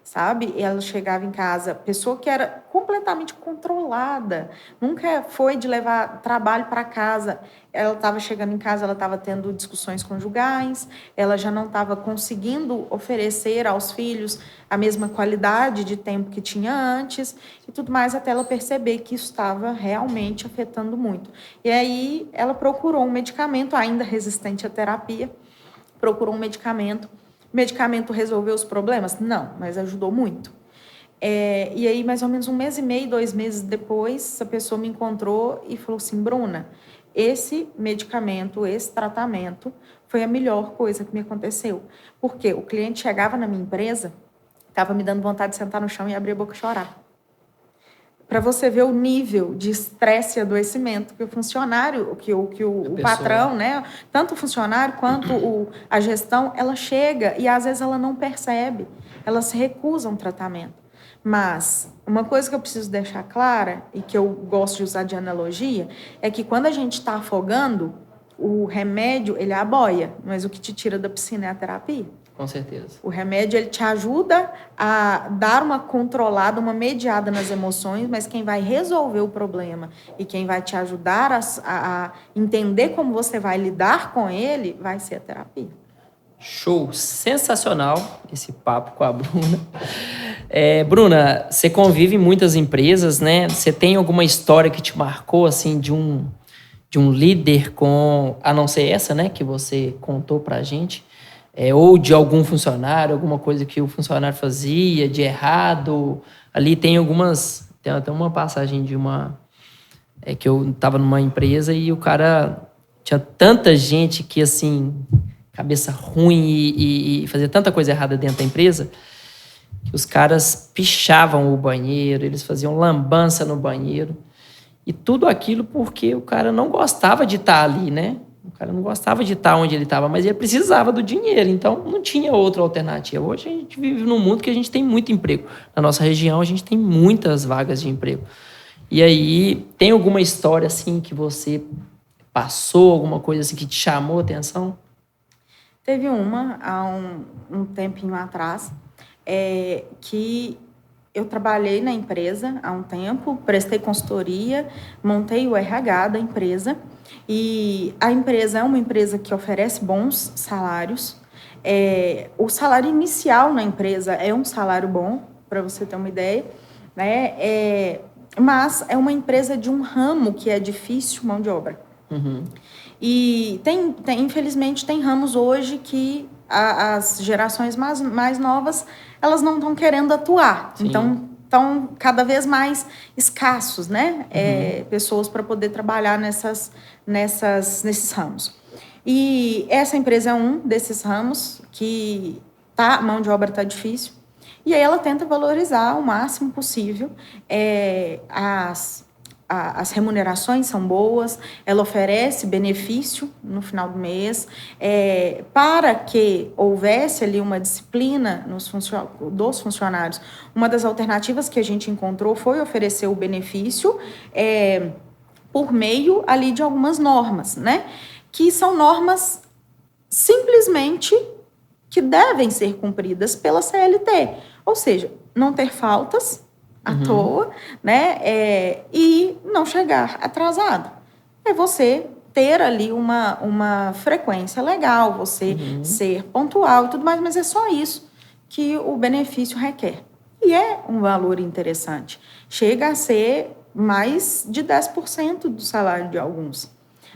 Sabe? Ela chegava em casa, pessoa que era completamente controlada, nunca foi de levar trabalho para casa. Ela estava chegando em casa, ela estava tendo discussões conjugais, ela já não estava conseguindo oferecer aos filhos a mesma qualidade de tempo que tinha antes e tudo mais, até ela perceber que isso estava realmente afetando muito. E aí ela procurou um medicamento, ainda resistente à terapia, procurou um medicamento. O medicamento resolveu os problemas? Não, mas ajudou muito. E aí, mais ou menos 1 mês e meio, 2 meses depois, essa pessoa me encontrou e falou assim, Bruna, esse medicamento, esse tratamento foi a melhor coisa que me aconteceu. Porque o cliente chegava na minha empresa, estava me dando vontade de sentar no chão e abrir a boca e chorar. Para você ver o nível de estresse e adoecimento que o funcionário, que o patrão, né? Tanto o funcionário quanto a gestão, ela chega e às vezes ela não percebe, ela se recusa a um tratamento. Mas uma coisa que eu preciso deixar clara, e que eu gosto de usar de analogia, é que quando a gente está afogando, o remédio, ele é a boia, mas o que te tira da piscina é a terapia. Com certeza. O remédio, ele te ajuda a dar uma controlada, uma mediada nas emoções, mas quem vai resolver o problema e quem vai te ajudar a entender como você vai lidar com ele, vai ser a terapia. Show! Sensacional esse papo com a Bruna. Bruna, você convive em muitas empresas, né? Você tem alguma história que te marcou, assim, de um líder a não ser essa, né? Que você contou pra gente? Ou de algum funcionário, alguma coisa que o funcionário fazia de errado. Ali tem até uma passagem de que eu estava numa empresa e o cara tinha tanta gente que, assim, cabeça ruim e fazia tanta coisa errada dentro da empresa, que os caras pichavam o banheiro, eles faziam lambança no banheiro. E tudo aquilo porque o cara não gostava de estar ali, né? O cara não gostava de estar onde ele estava, mas ele precisava do dinheiro, então não tinha outra alternativa. Hoje a gente vive num mundo que a gente tem muito emprego. Na nossa região, a gente tem muitas vagas de emprego. E aí, tem alguma história assim que você passou, alguma coisa assim que te chamou a atenção? Teve uma, há um tempinho atrás, que eu trabalhei na empresa há um tempo, prestei consultoria, montei o RH da empresa, e a empresa é uma empresa que oferece bons salários. O salário inicial na empresa é um salário bom, para você ter uma ideia, né? Mas é uma empresa de um ramo que é difícil, mão de obra. Uhum. E infelizmente, tem ramos hoje que as gerações mais novas, elas não estão querendo atuar. Sim. Então, estão cada vez mais escassos, né? Pessoas para poder trabalhar nesses ramos. E essa empresa é um desses ramos que a mão de obra está difícil. E aí ela tenta valorizar o máximo possível as remunerações são boas, ela oferece benefício no final do mês, para que houvesse ali uma disciplina dos funcionários. Uma das alternativas que a gente encontrou foi oferecer o benefício por meio ali de algumas normas, né? Que são normas simplesmente que devem ser cumpridas pela CLT, ou seja, não ter faltas à toa, né? E não chegar atrasado. É você ter ali uma frequência legal, você ser pontual e tudo mais, mas é só isso que o benefício requer. E é um valor interessante. Chega a ser mais de 10% do salário de alguns,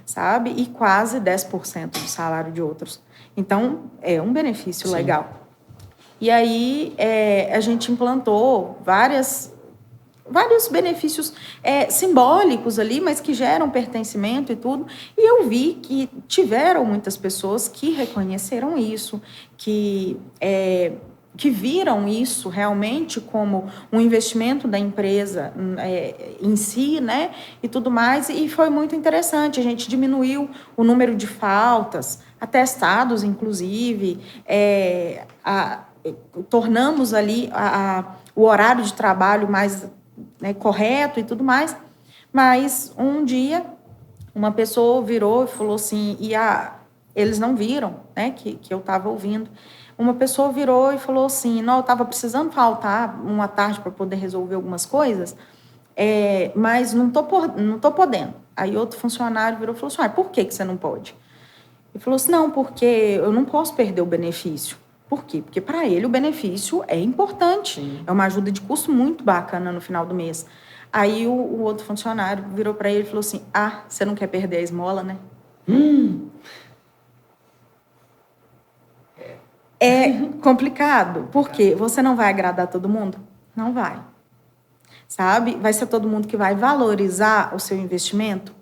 sabe? E quase 10% do salário de outros. Então, é um benefício legal. E aí, a gente implantou vários benefícios simbólicos ali, mas que geram pertencimento e tudo. E eu vi que tiveram muitas pessoas que reconheceram isso, que viram isso realmente como um investimento da empresa em si, né? E tudo mais. E foi muito interessante. A gente diminuiu o número de faltas, atestados, inclusive, tornamos ali o horário de trabalho mais correto e tudo mais, mas um dia uma pessoa virou e falou assim, eles não viram, né, que eu estava ouvindo. Uma pessoa virou e falou assim, não, eu estava precisando faltar uma tarde para poder resolver algumas coisas, mas não tô podendo. Aí outro funcionário virou e falou assim, por que você não pode? Ele falou assim, não, porque eu não posso perder o benefício. Por quê? Porque para ele o benefício é importante. Sim. É uma ajuda de custo muito bacana no final do mês. Aí o outro funcionário virou para ele e falou assim, você não quer perder a esmola, né? É complicado, porque você não vai agradar todo mundo? Não vai. Sabe? Vai ser todo mundo que vai valorizar o seu investimento?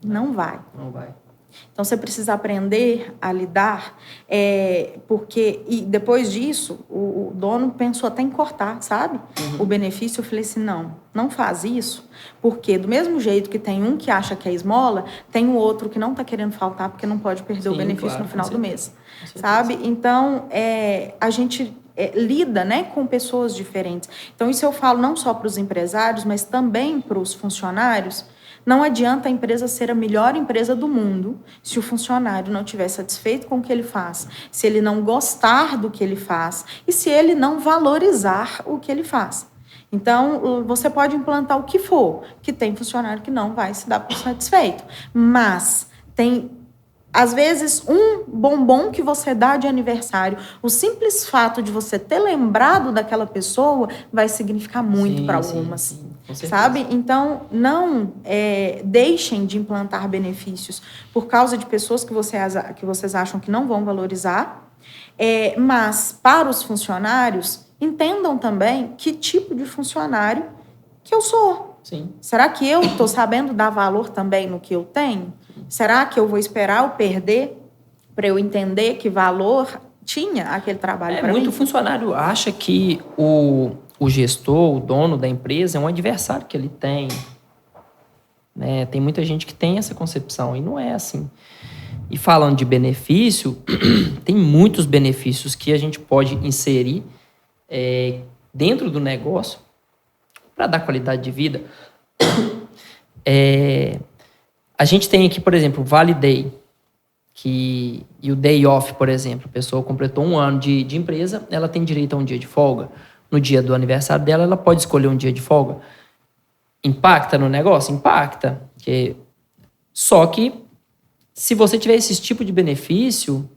Não vai. Não vai. Então, você precisa aprender a lidar, e depois disso, o dono pensou até em cortar, sabe? O benefício. Eu falei assim, não faz isso, porque do mesmo jeito que tem um que acha que é esmola, tem o outro que não está querendo faltar porque não pode perder o benefício no final do mês, sabe? Então, a gente lida, né, com pessoas diferentes. Então, isso eu falo não só para os empresários, mas também para os funcionários. Não adianta a empresa ser a melhor empresa do mundo se o funcionário não estiver satisfeito com o que ele faz, se ele não gostar do que ele faz e se ele não valorizar o que ele faz. Então, você pode implantar o que for, que tem funcionário que não vai se dar por satisfeito, mas tem, às vezes, um bombom que você dá de aniversário, o simples fato de você ter lembrado daquela pessoa vai significar muito para algumas. Sim. Sabe? Então, não deixem de implantar benefícios por causa de pessoas que vocês acham que não vão valorizar, mas para os funcionários, entendam também que tipo de funcionário que eu sou. Sim. Será que eu estou sabendo dar valor também no que eu tenho? Será que eu vou esperar eu perder para eu entender que valor tinha aquele trabalho para mim? Muito funcionário acha que o gestor, o dono da empresa, é um adversário que ele tem. Né? Tem muita gente que tem essa concepção, e não é assim. E falando de benefício, tem muitos benefícios que a gente pode inserir dentro do negócio para dar qualidade de vida. A gente tem aqui, por exemplo, o Vale Day, e o Day Off, por exemplo. A pessoa completou 1 ano de empresa, ela tem direito a um dia de folga. No dia do aniversário dela, ela pode escolher um dia de folga. Impacta no negócio? Impacta. Só que, se você tiver esse tipo de benefício,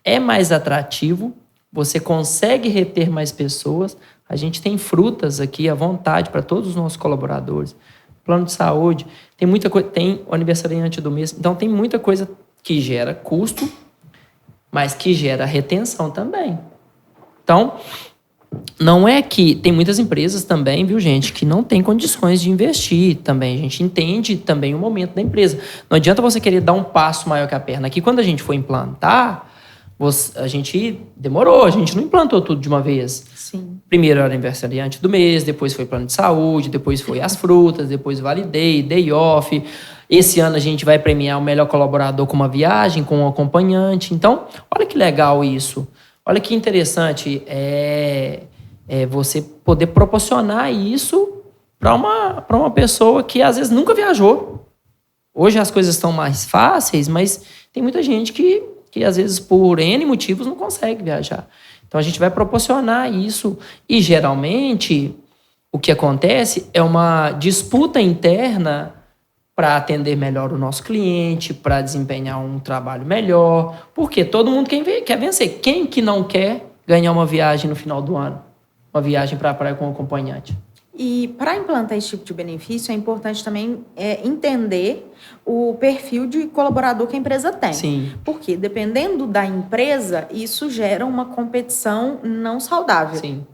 é mais atrativo, você consegue reter mais pessoas. A gente tem frutas aqui à vontade para todos os nossos colaboradores. Plano de saúde, tem muita coisa, tem o aniversariante do mês. Então, tem muita coisa que gera custo, mas que gera retenção também. Então, não é que... Tem muitas empresas também, viu, gente, que não tem condições de investir também. A gente entende também o momento da empresa. Não adianta você querer dar um passo maior que a perna. Aqui, quando a gente foi implantar, a gente demorou, a gente não implantou tudo de uma vez. Sim. Primeiro era aniversariante do mês, depois foi plano de saúde, depois foi as frutas, depois Vale Day, Day Off. Esse ano a gente vai premiar o melhor colaborador com uma viagem, com um acompanhante. Então, olha que legal isso. Olha que interessante você poder proporcionar isso para uma pessoa que às vezes nunca viajou. Hoje as coisas estão mais fáceis, mas tem muita gente que às vezes por N motivos não consegue viajar. Então a gente vai proporcionar isso e geralmente o que acontece é uma disputa interna para atender melhor o nosso cliente, para desempenhar um trabalho melhor, porque todo mundo quer vencer. Quem que não quer ganhar uma viagem no final do ano? Uma viagem para a praia com um acompanhante? E para implantar esse tipo de benefício, é importante também entender o perfil de colaborador que a empresa tem. Sim. Porque, dependendo da empresa, isso gera uma competição não saudável. Sim.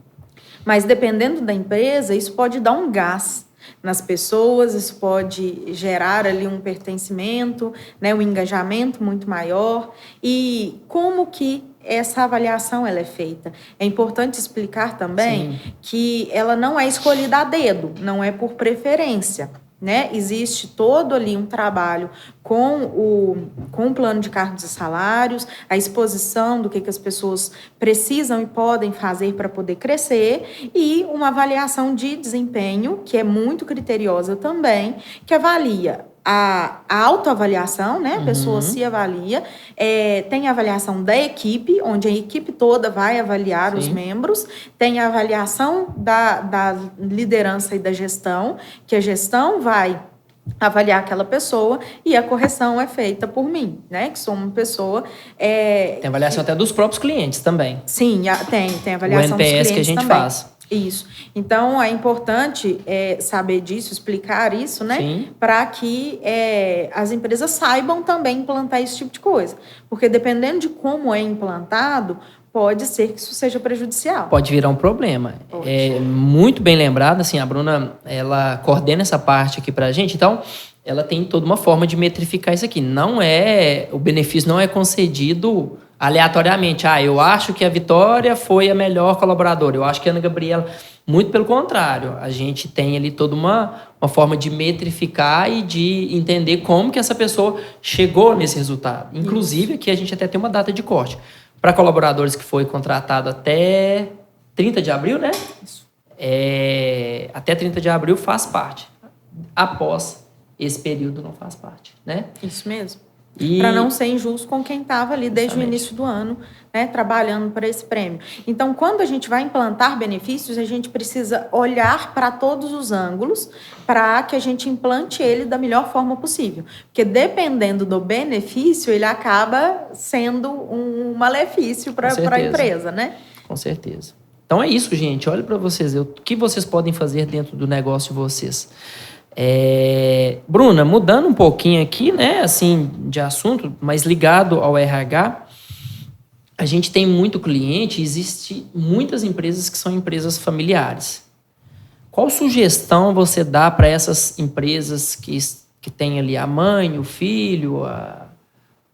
Mas, dependendo da empresa, isso pode dar um gás nas pessoas, isso pode gerar ali um pertencimento, né, um engajamento muito maior. E como que essa avaliação ela é feita? É importante explicar também que ela não é escolhida a dedo, não é por preferência, né? Existe todo ali um trabalho com o plano de cargos e salários, a exposição do que as pessoas precisam e podem fazer para poder crescer e uma avaliação de desempenho, que é muito criteriosa também, que avalia a autoavaliação, né? A pessoa se avalia. Tem a avaliação da equipe, onde a equipe toda vai avaliar os membros. Tem a avaliação da liderança e da gestão, que a gestão vai avaliar aquela pessoa e a correção é feita por mim, né? Que sou uma pessoa... Tem avaliação até dos próprios clientes também. Sim, tem avaliação dos clientes que a gente também. faz. Isso. Então, é importante saber disso, explicar isso, né? Para que as empresas saibam também implantar esse tipo de coisa. Porque dependendo de como é implantado, pode ser que isso seja prejudicial. Pode virar um problema. É muito bem lembrado, assim, a Bruna, ela coordena essa parte aqui para a gente, então ela tem toda uma forma de metrificar isso aqui. O benefício não é concedido aleatoriamente. Eu acho que a Vitória foi a melhor colaboradora, eu acho que a Ana Gabriela... Muito pelo contrário, a gente tem ali toda uma forma de metrificar e de entender como que essa pessoa chegou nesse resultado. Inclusive, aqui a gente até tem uma data de corte. Para colaboradores que foi contratado até 30 de abril, né? Isso. Até 30 de abril faz parte. Após esse período não faz parte, né? Isso mesmo. Para não ser injusto com quem estava ali desde o início do ano, né, trabalhando para esse prêmio. Então, quando a gente vai implantar benefícios, a gente precisa olhar para todos os ângulos para que a gente implante ele da melhor forma possível. Porque dependendo do benefício, ele acaba sendo um malefício para a empresa, né? Com certeza. Então é isso, gente. Olha para vocês, o que vocês podem fazer dentro do negócio de vocês. Bruna, mudando um pouquinho aqui, né, assim, de assunto, mas ligado ao RH, a gente tem muito cliente, existe muitas empresas que são empresas familiares. Qual sugestão você dá para essas empresas que tem ali a mãe, o filho, a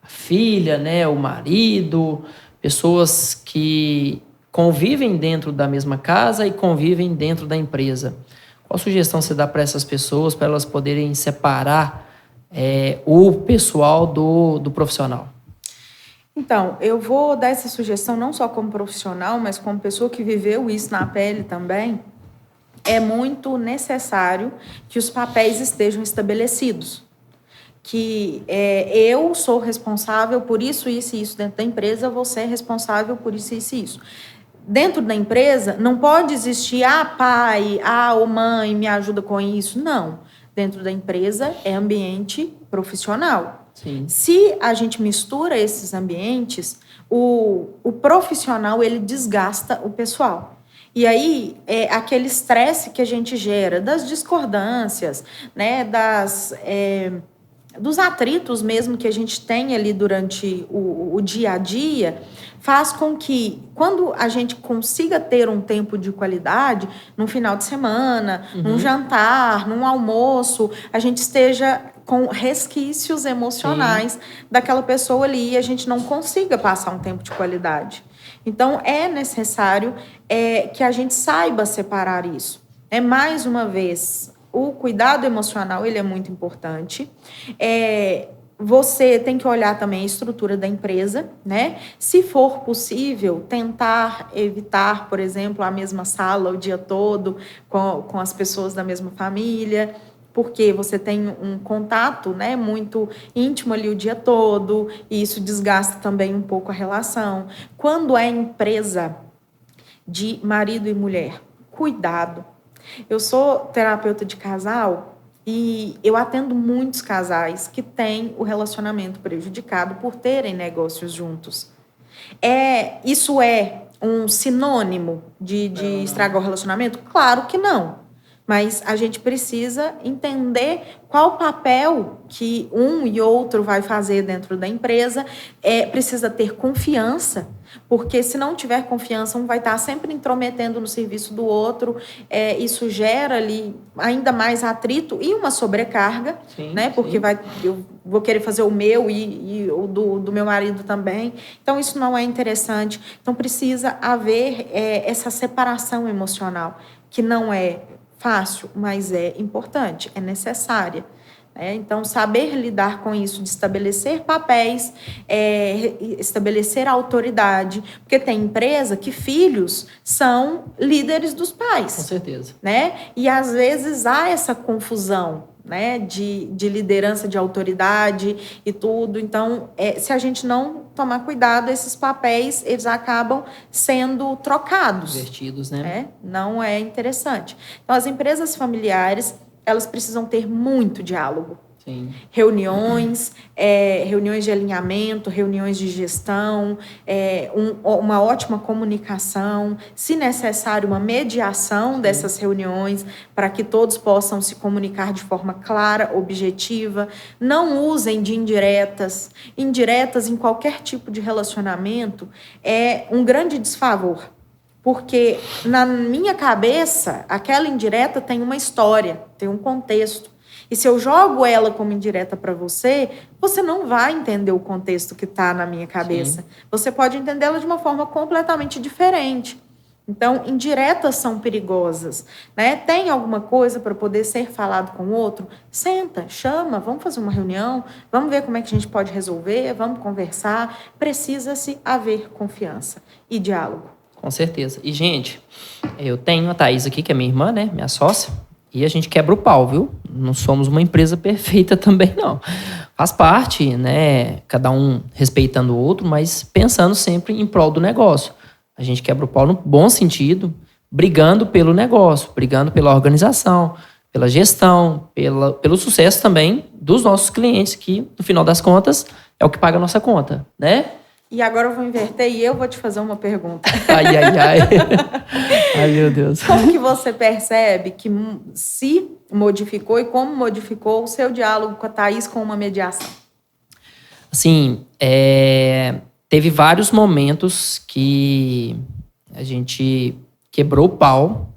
filha, né, o marido, pessoas que convivem dentro da mesma casa e convivem dentro da empresa? Qual sugestão você dá para essas pessoas, para elas poderem separar o pessoal do profissional? Então, eu vou dar essa sugestão não só como profissional, mas como pessoa que viveu isso na pele também. é muito necessário que os papéis estejam estabelecidos. Que eu sou responsável por isso, isso e isso dentro da empresa, você é responsável por isso, isso e isso. Dentro da empresa, não pode existir, pai, ou mãe, me ajuda com isso. Não. Dentro da empresa é ambiente profissional. Sim. Se a gente mistura esses ambientes, o profissional, ele desgasta o pessoal. E aí, aquele estresse que a gente gera, das discordâncias, né, dos atritos mesmo que a gente tem ali durante o dia a dia, faz com que, quando a gente consiga ter um tempo de qualidade, num final de semana, num jantar, num almoço, a gente esteja com resquícios emocionais daquela pessoa ali e a gente não consiga passar um tempo de qualidade. Então, é necessário que a gente saiba separar isso. Mais uma vez, o cuidado emocional, ele é muito importante. Você tem que olhar também a estrutura da empresa, né? Se for possível, tentar evitar, por exemplo, a mesma sala o dia todo com as pessoas da mesma família, porque você tem um contato, né, muito íntimo ali o dia todo, e isso desgasta também um pouco a relação. Quando é empresa de marido e mulher, cuidado. Eu sou terapeuta de casal e eu atendo muitos casais que têm o relacionamento prejudicado por terem negócios juntos. Isso é um sinônimo de estragar o relacionamento? Claro que não. Mas a gente precisa entender qual o papel que um e outro vai fazer dentro da empresa. Precisa ter confiança, porque se não tiver confiança, um vai estar sempre intrometendo no serviço do outro. Isso gera ali ainda mais atrito e uma sobrecarga, né? Porque eu vou querer fazer o meu e o do meu marido também. Então, isso não é interessante. Então, precisa haver essa separação emocional, que não é fácil, mas é importante, é necessária. Então, saber lidar com isso, de estabelecer papéis, estabelecer autoridade, porque tem empresa que filhos são líderes dos pais. Com certeza. Né? E, às vezes, há essa confusão, né, de liderança, de autoridade e tudo. Então, se a gente não tomar cuidado, esses papéis, eles acabam sendo trocados. Invertidos, né? Não é interessante. Então, as empresas familiares, elas precisam ter muito diálogo. Sim. Reuniões, reuniões de alinhamento, reuniões de gestão, uma ótima comunicação, se necessário, uma mediação dessas reuniões para que todos possam se comunicar de forma clara, objetiva. Não usem de indiretas. Indiretas em qualquer tipo de relacionamento é um grande desfavor. Porque na minha cabeça, aquela indireta tem uma história, tem um contexto. E se eu jogo ela como indireta para você, você não vai entender o contexto que está na minha cabeça. Sim. Você pode entendê-la de uma forma completamente diferente. Então, indiretas são perigosas, né? Tem alguma coisa para poder ser falado com o outro? Senta, chama, vamos fazer uma reunião, vamos ver como é que a gente pode resolver, vamos conversar. Precisa-se haver confiança e diálogo. Com certeza. E, gente, eu tenho a Thaís aqui, que é minha irmã, né? Minha sócia. E a gente quebra o pau, viu? Não somos uma empresa perfeita também, não. Faz parte, né? Cada um respeitando o outro, mas pensando sempre em prol do negócio. A gente quebra o pau no bom sentido, brigando pelo negócio, brigando pela organização, pela gestão, pelo sucesso também dos nossos clientes, que, no final das contas, é o que paga a nossa conta, né? E agora eu vou inverter e eu vou te fazer uma pergunta. Ai. Ai, meu Deus. Como que você percebe que se modificou e como modificou o seu diálogo com a Thaís com uma mediação? Assim, teve vários momentos que a gente quebrou o pau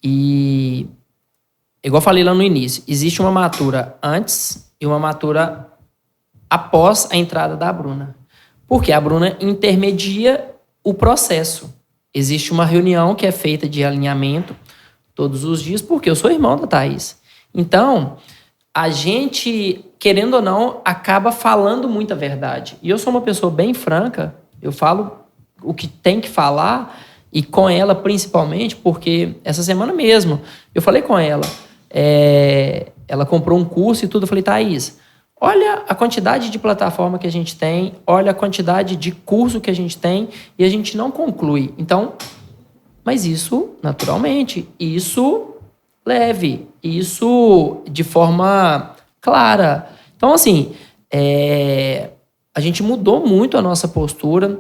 e, igual eu falei lá no início, existe uma matura antes e uma matura após a entrada da Bruna. Porque a Bruna intermedia o processo. Existe uma reunião que é feita de alinhamento todos os dias, porque eu sou irmão da Thaís. Então, a gente, querendo ou não, acaba falando muita verdade. E eu sou uma pessoa bem franca, eu falo o que tem que falar E com ela, principalmente, porque essa semana mesmo, eu falei com ela, ela comprou um curso e tudo, eu falei, Thaís, olha a quantidade de plataforma que a gente tem, olha a quantidade de curso que a gente tem e a gente não conclui. Então, mas isso, naturalmente, isso leve, isso de forma clara. Então, assim, a gente mudou muito a nossa postura.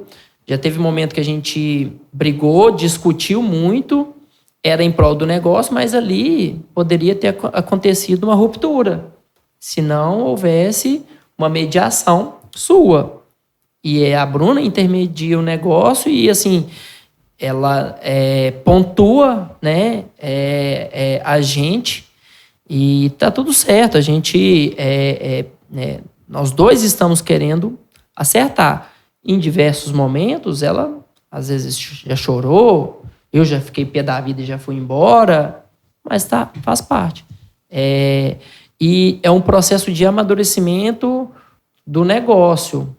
Já teve momento que a gente brigou, discutiu muito, era em prol do negócio, mas ali poderia ter acontecido uma ruptura, se não houvesse uma mediação sua. E a Bruna intermedia o negócio e, assim, ela pontua, né, a gente e tá tudo certo. A gente, nós dois estamos querendo acertar. Em diversos momentos, ela às vezes já chorou, eu já fiquei pé da vida e já fui embora, mas tá, faz parte. E é um processo de amadurecimento do negócio.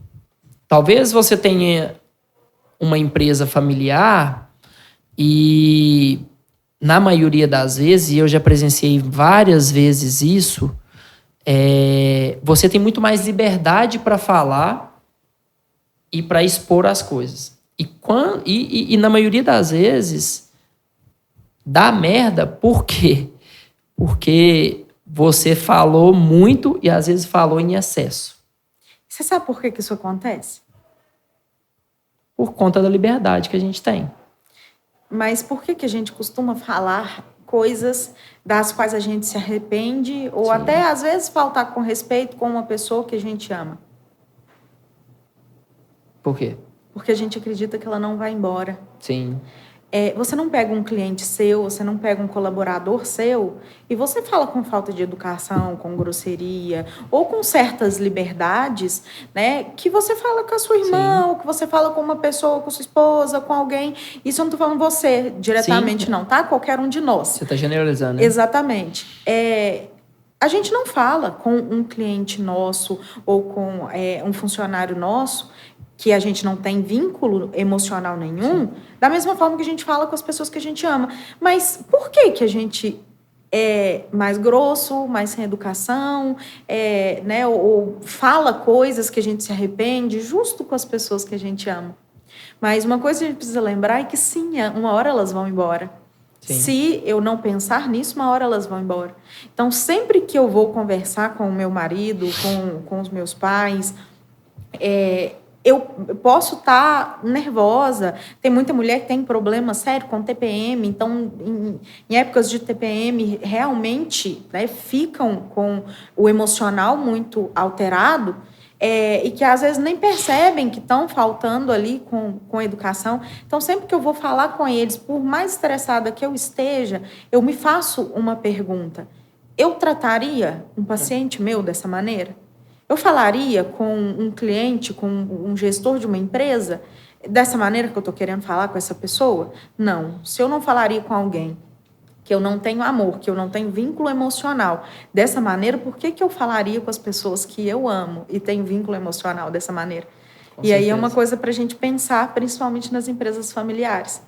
Talvez você tenha uma empresa familiar e, na maioria das vezes, e eu já presenciei várias vezes isso, você tem muito mais liberdade para falar e para expor as coisas. E na maioria das vezes, dá merda. Por quê? Porque você falou muito e às vezes falou em excesso. Você sabe por que isso acontece? Por conta da liberdade que a gente tem. Mas por que a gente costuma falar coisas das quais a gente se arrepende ou até, às vezes, faltar com respeito com uma pessoa que a gente ama? Por quê? Porque a gente acredita que ela não vai embora. Sim. Você não pega um cliente seu, você não pega um colaborador seu e você fala com falta de educação, com grosseria ou com certas liberdades, né, que você fala com a sua irmã, Sim. ou que você fala com uma pessoa, com sua esposa, com alguém. Isso eu não estou falando você diretamente, Sim. não, tá? Qualquer um de nós. Você está generalizando, né? Exatamente. A gente não fala com um cliente nosso ou com um funcionário nosso que a gente não tem vínculo emocional nenhum, da mesma forma que a gente fala com as pessoas que a gente ama. Mas por que a gente é mais grosso, mais sem educação, né, ou fala coisas que a gente se arrepende justo com as pessoas que a gente ama? Mas uma coisa que a gente precisa lembrar é que sim, uma hora elas vão embora. Sim. Se eu não pensar nisso, uma hora elas vão embora. Então, sempre que eu vou conversar com o meu marido, com os meus pais, eu posso estar nervosa. Tem muita mulher que tem problema sério com TPM. Então, em épocas de TPM, realmente, né, ficam com o emocional muito alterado e que, às vezes, nem percebem que estão faltando ali com educação. Então, sempre que eu vou falar com eles, por mais estressada que eu esteja, eu me faço uma pergunta. Eu trataria um paciente meu dessa maneira? Eu falaria com um cliente, com um gestor de uma empresa, dessa maneira que eu estou querendo falar com essa pessoa? Não. Se eu não falaria com alguém que eu não tenho amor, que eu não tenho vínculo emocional dessa maneira, por que eu falaria com as pessoas que eu amo e tenho vínculo emocional dessa maneira? Com certeza. Aí é uma coisa para a gente pensar, principalmente nas empresas familiares,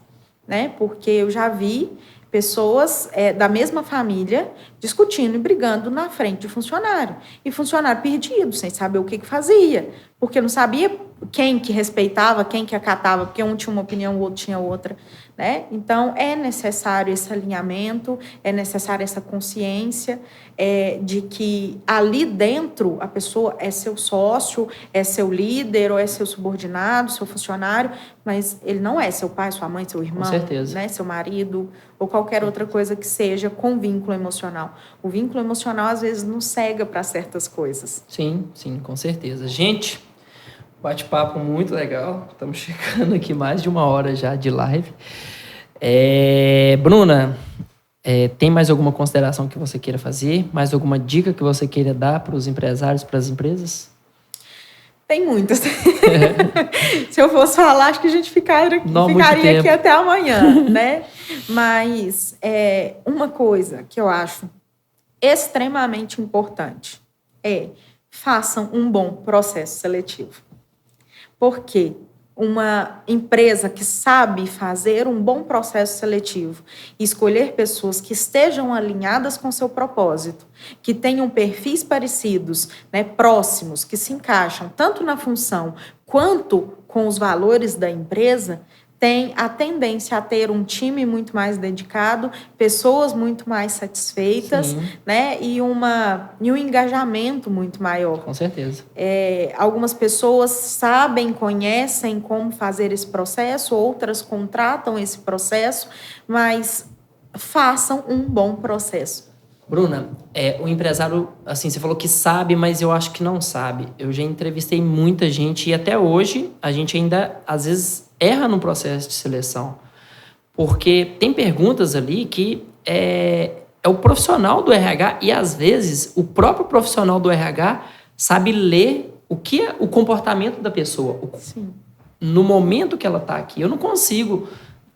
né? Porque eu já vi pessoas da mesma família discutindo e brigando na frente de funcionário. E funcionário perdido, sem saber o que fazia. Porque não sabia quem que respeitava, quem que acatava, porque um tinha uma opinião, o outro tinha outra. Né? Então, é necessário esse alinhamento, é necessária essa consciência de que ali dentro a pessoa é seu sócio, é seu líder, ou é seu subordinado, seu funcionário, mas ele não é seu pai, sua mãe, seu irmão, né? Seu marido, ou qualquer outra coisa que seja com vínculo emocional. O vínculo emocional, às vezes, nos cega para certas coisas. Sim, com certeza. Gente, bate-papo muito legal. Estamos chegando aqui mais de 1 hora já de live. Bruna, tem mais alguma consideração que você queira fazer? Mais alguma dica que você queira dar para os empresários, para as empresas? Tem muitas. Se eu fosse falar, acho que a gente ficaria aqui até amanhã, né? Mas uma coisa que eu acho extremamente importante façam um bom processo seletivo. Porque uma empresa que sabe fazer um bom processo seletivo e escolher pessoas que estejam alinhadas com seu propósito, que tenham perfis parecidos, né, próximos, que se encaixam tanto na função quanto com os valores da empresa, tem a tendência a ter um time muito mais dedicado, pessoas muito mais satisfeitas, né? E um engajamento muito maior. Com certeza. Algumas pessoas sabem, conhecem como fazer esse processo, outras contratam esse processo, mas façam um bom processo. Bruna, o empresário, assim, você falou que sabe, mas eu acho que não sabe. Eu já entrevistei muita gente e até hoje a gente ainda, às vezes, erra no processo de seleção. Porque tem perguntas ali que é o profissional do RH e, às vezes, o próprio profissional do RH sabe ler o que é o comportamento da pessoa. Sim. No momento que ela está aqui, eu não consigo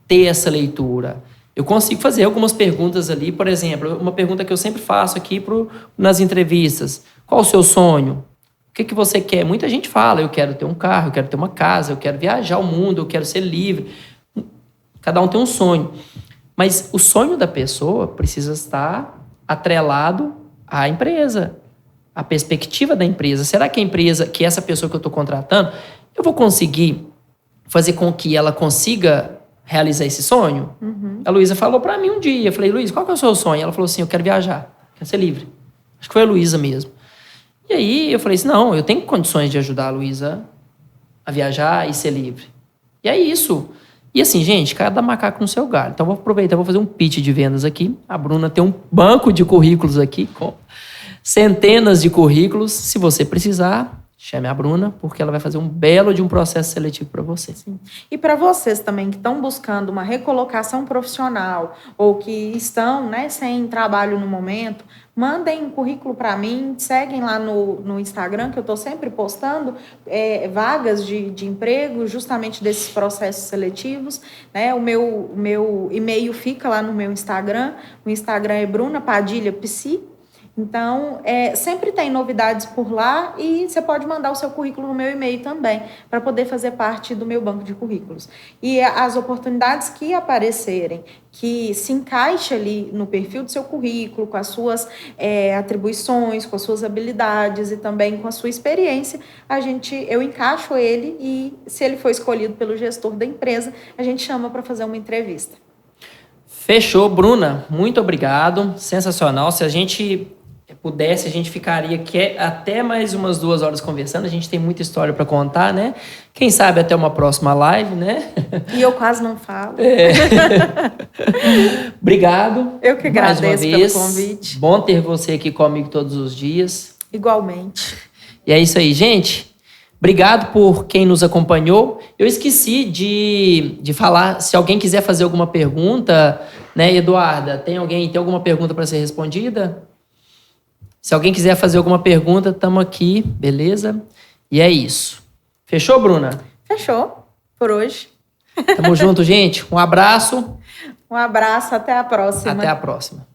ter essa leitura. Eu consigo fazer algumas perguntas ali, por exemplo, uma pergunta que eu sempre faço aqui nas entrevistas. Qual o seu sonho? O que você quer? Muita gente fala, eu quero ter um carro, eu quero ter uma casa, eu quero viajar o mundo, eu quero ser livre. Cada um tem um sonho. Mas o sonho da pessoa precisa estar atrelado à empresa, à perspectiva da empresa. Será que a empresa, que essa pessoa que eu estou contratando, eu vou conseguir fazer com que ela consiga realizar esse sonho? A Luísa falou para mim um dia, eu falei, Luísa, qual que é o seu sonho? Ela falou assim, eu quero viajar, quero ser livre. Acho que foi a Luísa mesmo. E aí eu falei assim, não, eu tenho condições de ajudar a Luísa a viajar e ser livre. E é isso. E assim, gente, cada macaco no seu galho. Então, vou aproveitar, vou fazer um pitch de vendas aqui. A Bruna tem um banco de currículos aqui, com centenas de currículos. Se você precisar, chame a Bruna, porque ela vai fazer um belo de um processo seletivo para você. Sim. E para vocês também que estão buscando uma recolocação profissional ou que estão, né, sem trabalho no momento, mandem um currículo para mim, seguem lá no Instagram, que eu estou sempre postando vagas de emprego, justamente desses processos seletivos. Né? O meu e-mail fica lá no meu Instagram. O Instagram é Bruna Padilha Psi. Então, sempre tem novidades por lá e você pode mandar o seu currículo no meu e-mail também, para poder fazer parte do meu banco de currículos. E as oportunidades que aparecerem, que se encaixe ali no perfil do seu currículo, com as suas atribuições, com as suas habilidades e também com a sua experiência, eu encaixo ele e, se ele for escolhido pelo gestor da empresa, a gente chama para fazer uma entrevista. Fechou, Bruna. Muito obrigado. Sensacional. Se a gente pudesse, a gente ficaria aqui até mais umas 2 horas conversando. A gente tem muita história para contar, né? Quem sabe até uma próxima live, né? E eu quase não falo. Obrigado. Eu que agradeço pelo convite. Bom ter você aqui comigo todos os dias. Igualmente. E é isso aí, gente. Obrigado por quem nos acompanhou. Eu esqueci de falar, se alguém quiser fazer alguma pergunta, né, Eduarda? Tem alguma pergunta para ser respondida? Se alguém quiser fazer alguma pergunta, estamos aqui, beleza? E é isso. Fechou, Bruna? Fechou, por hoje. Tamo junto, gente. Um abraço. Um abraço, até a próxima. Até a próxima.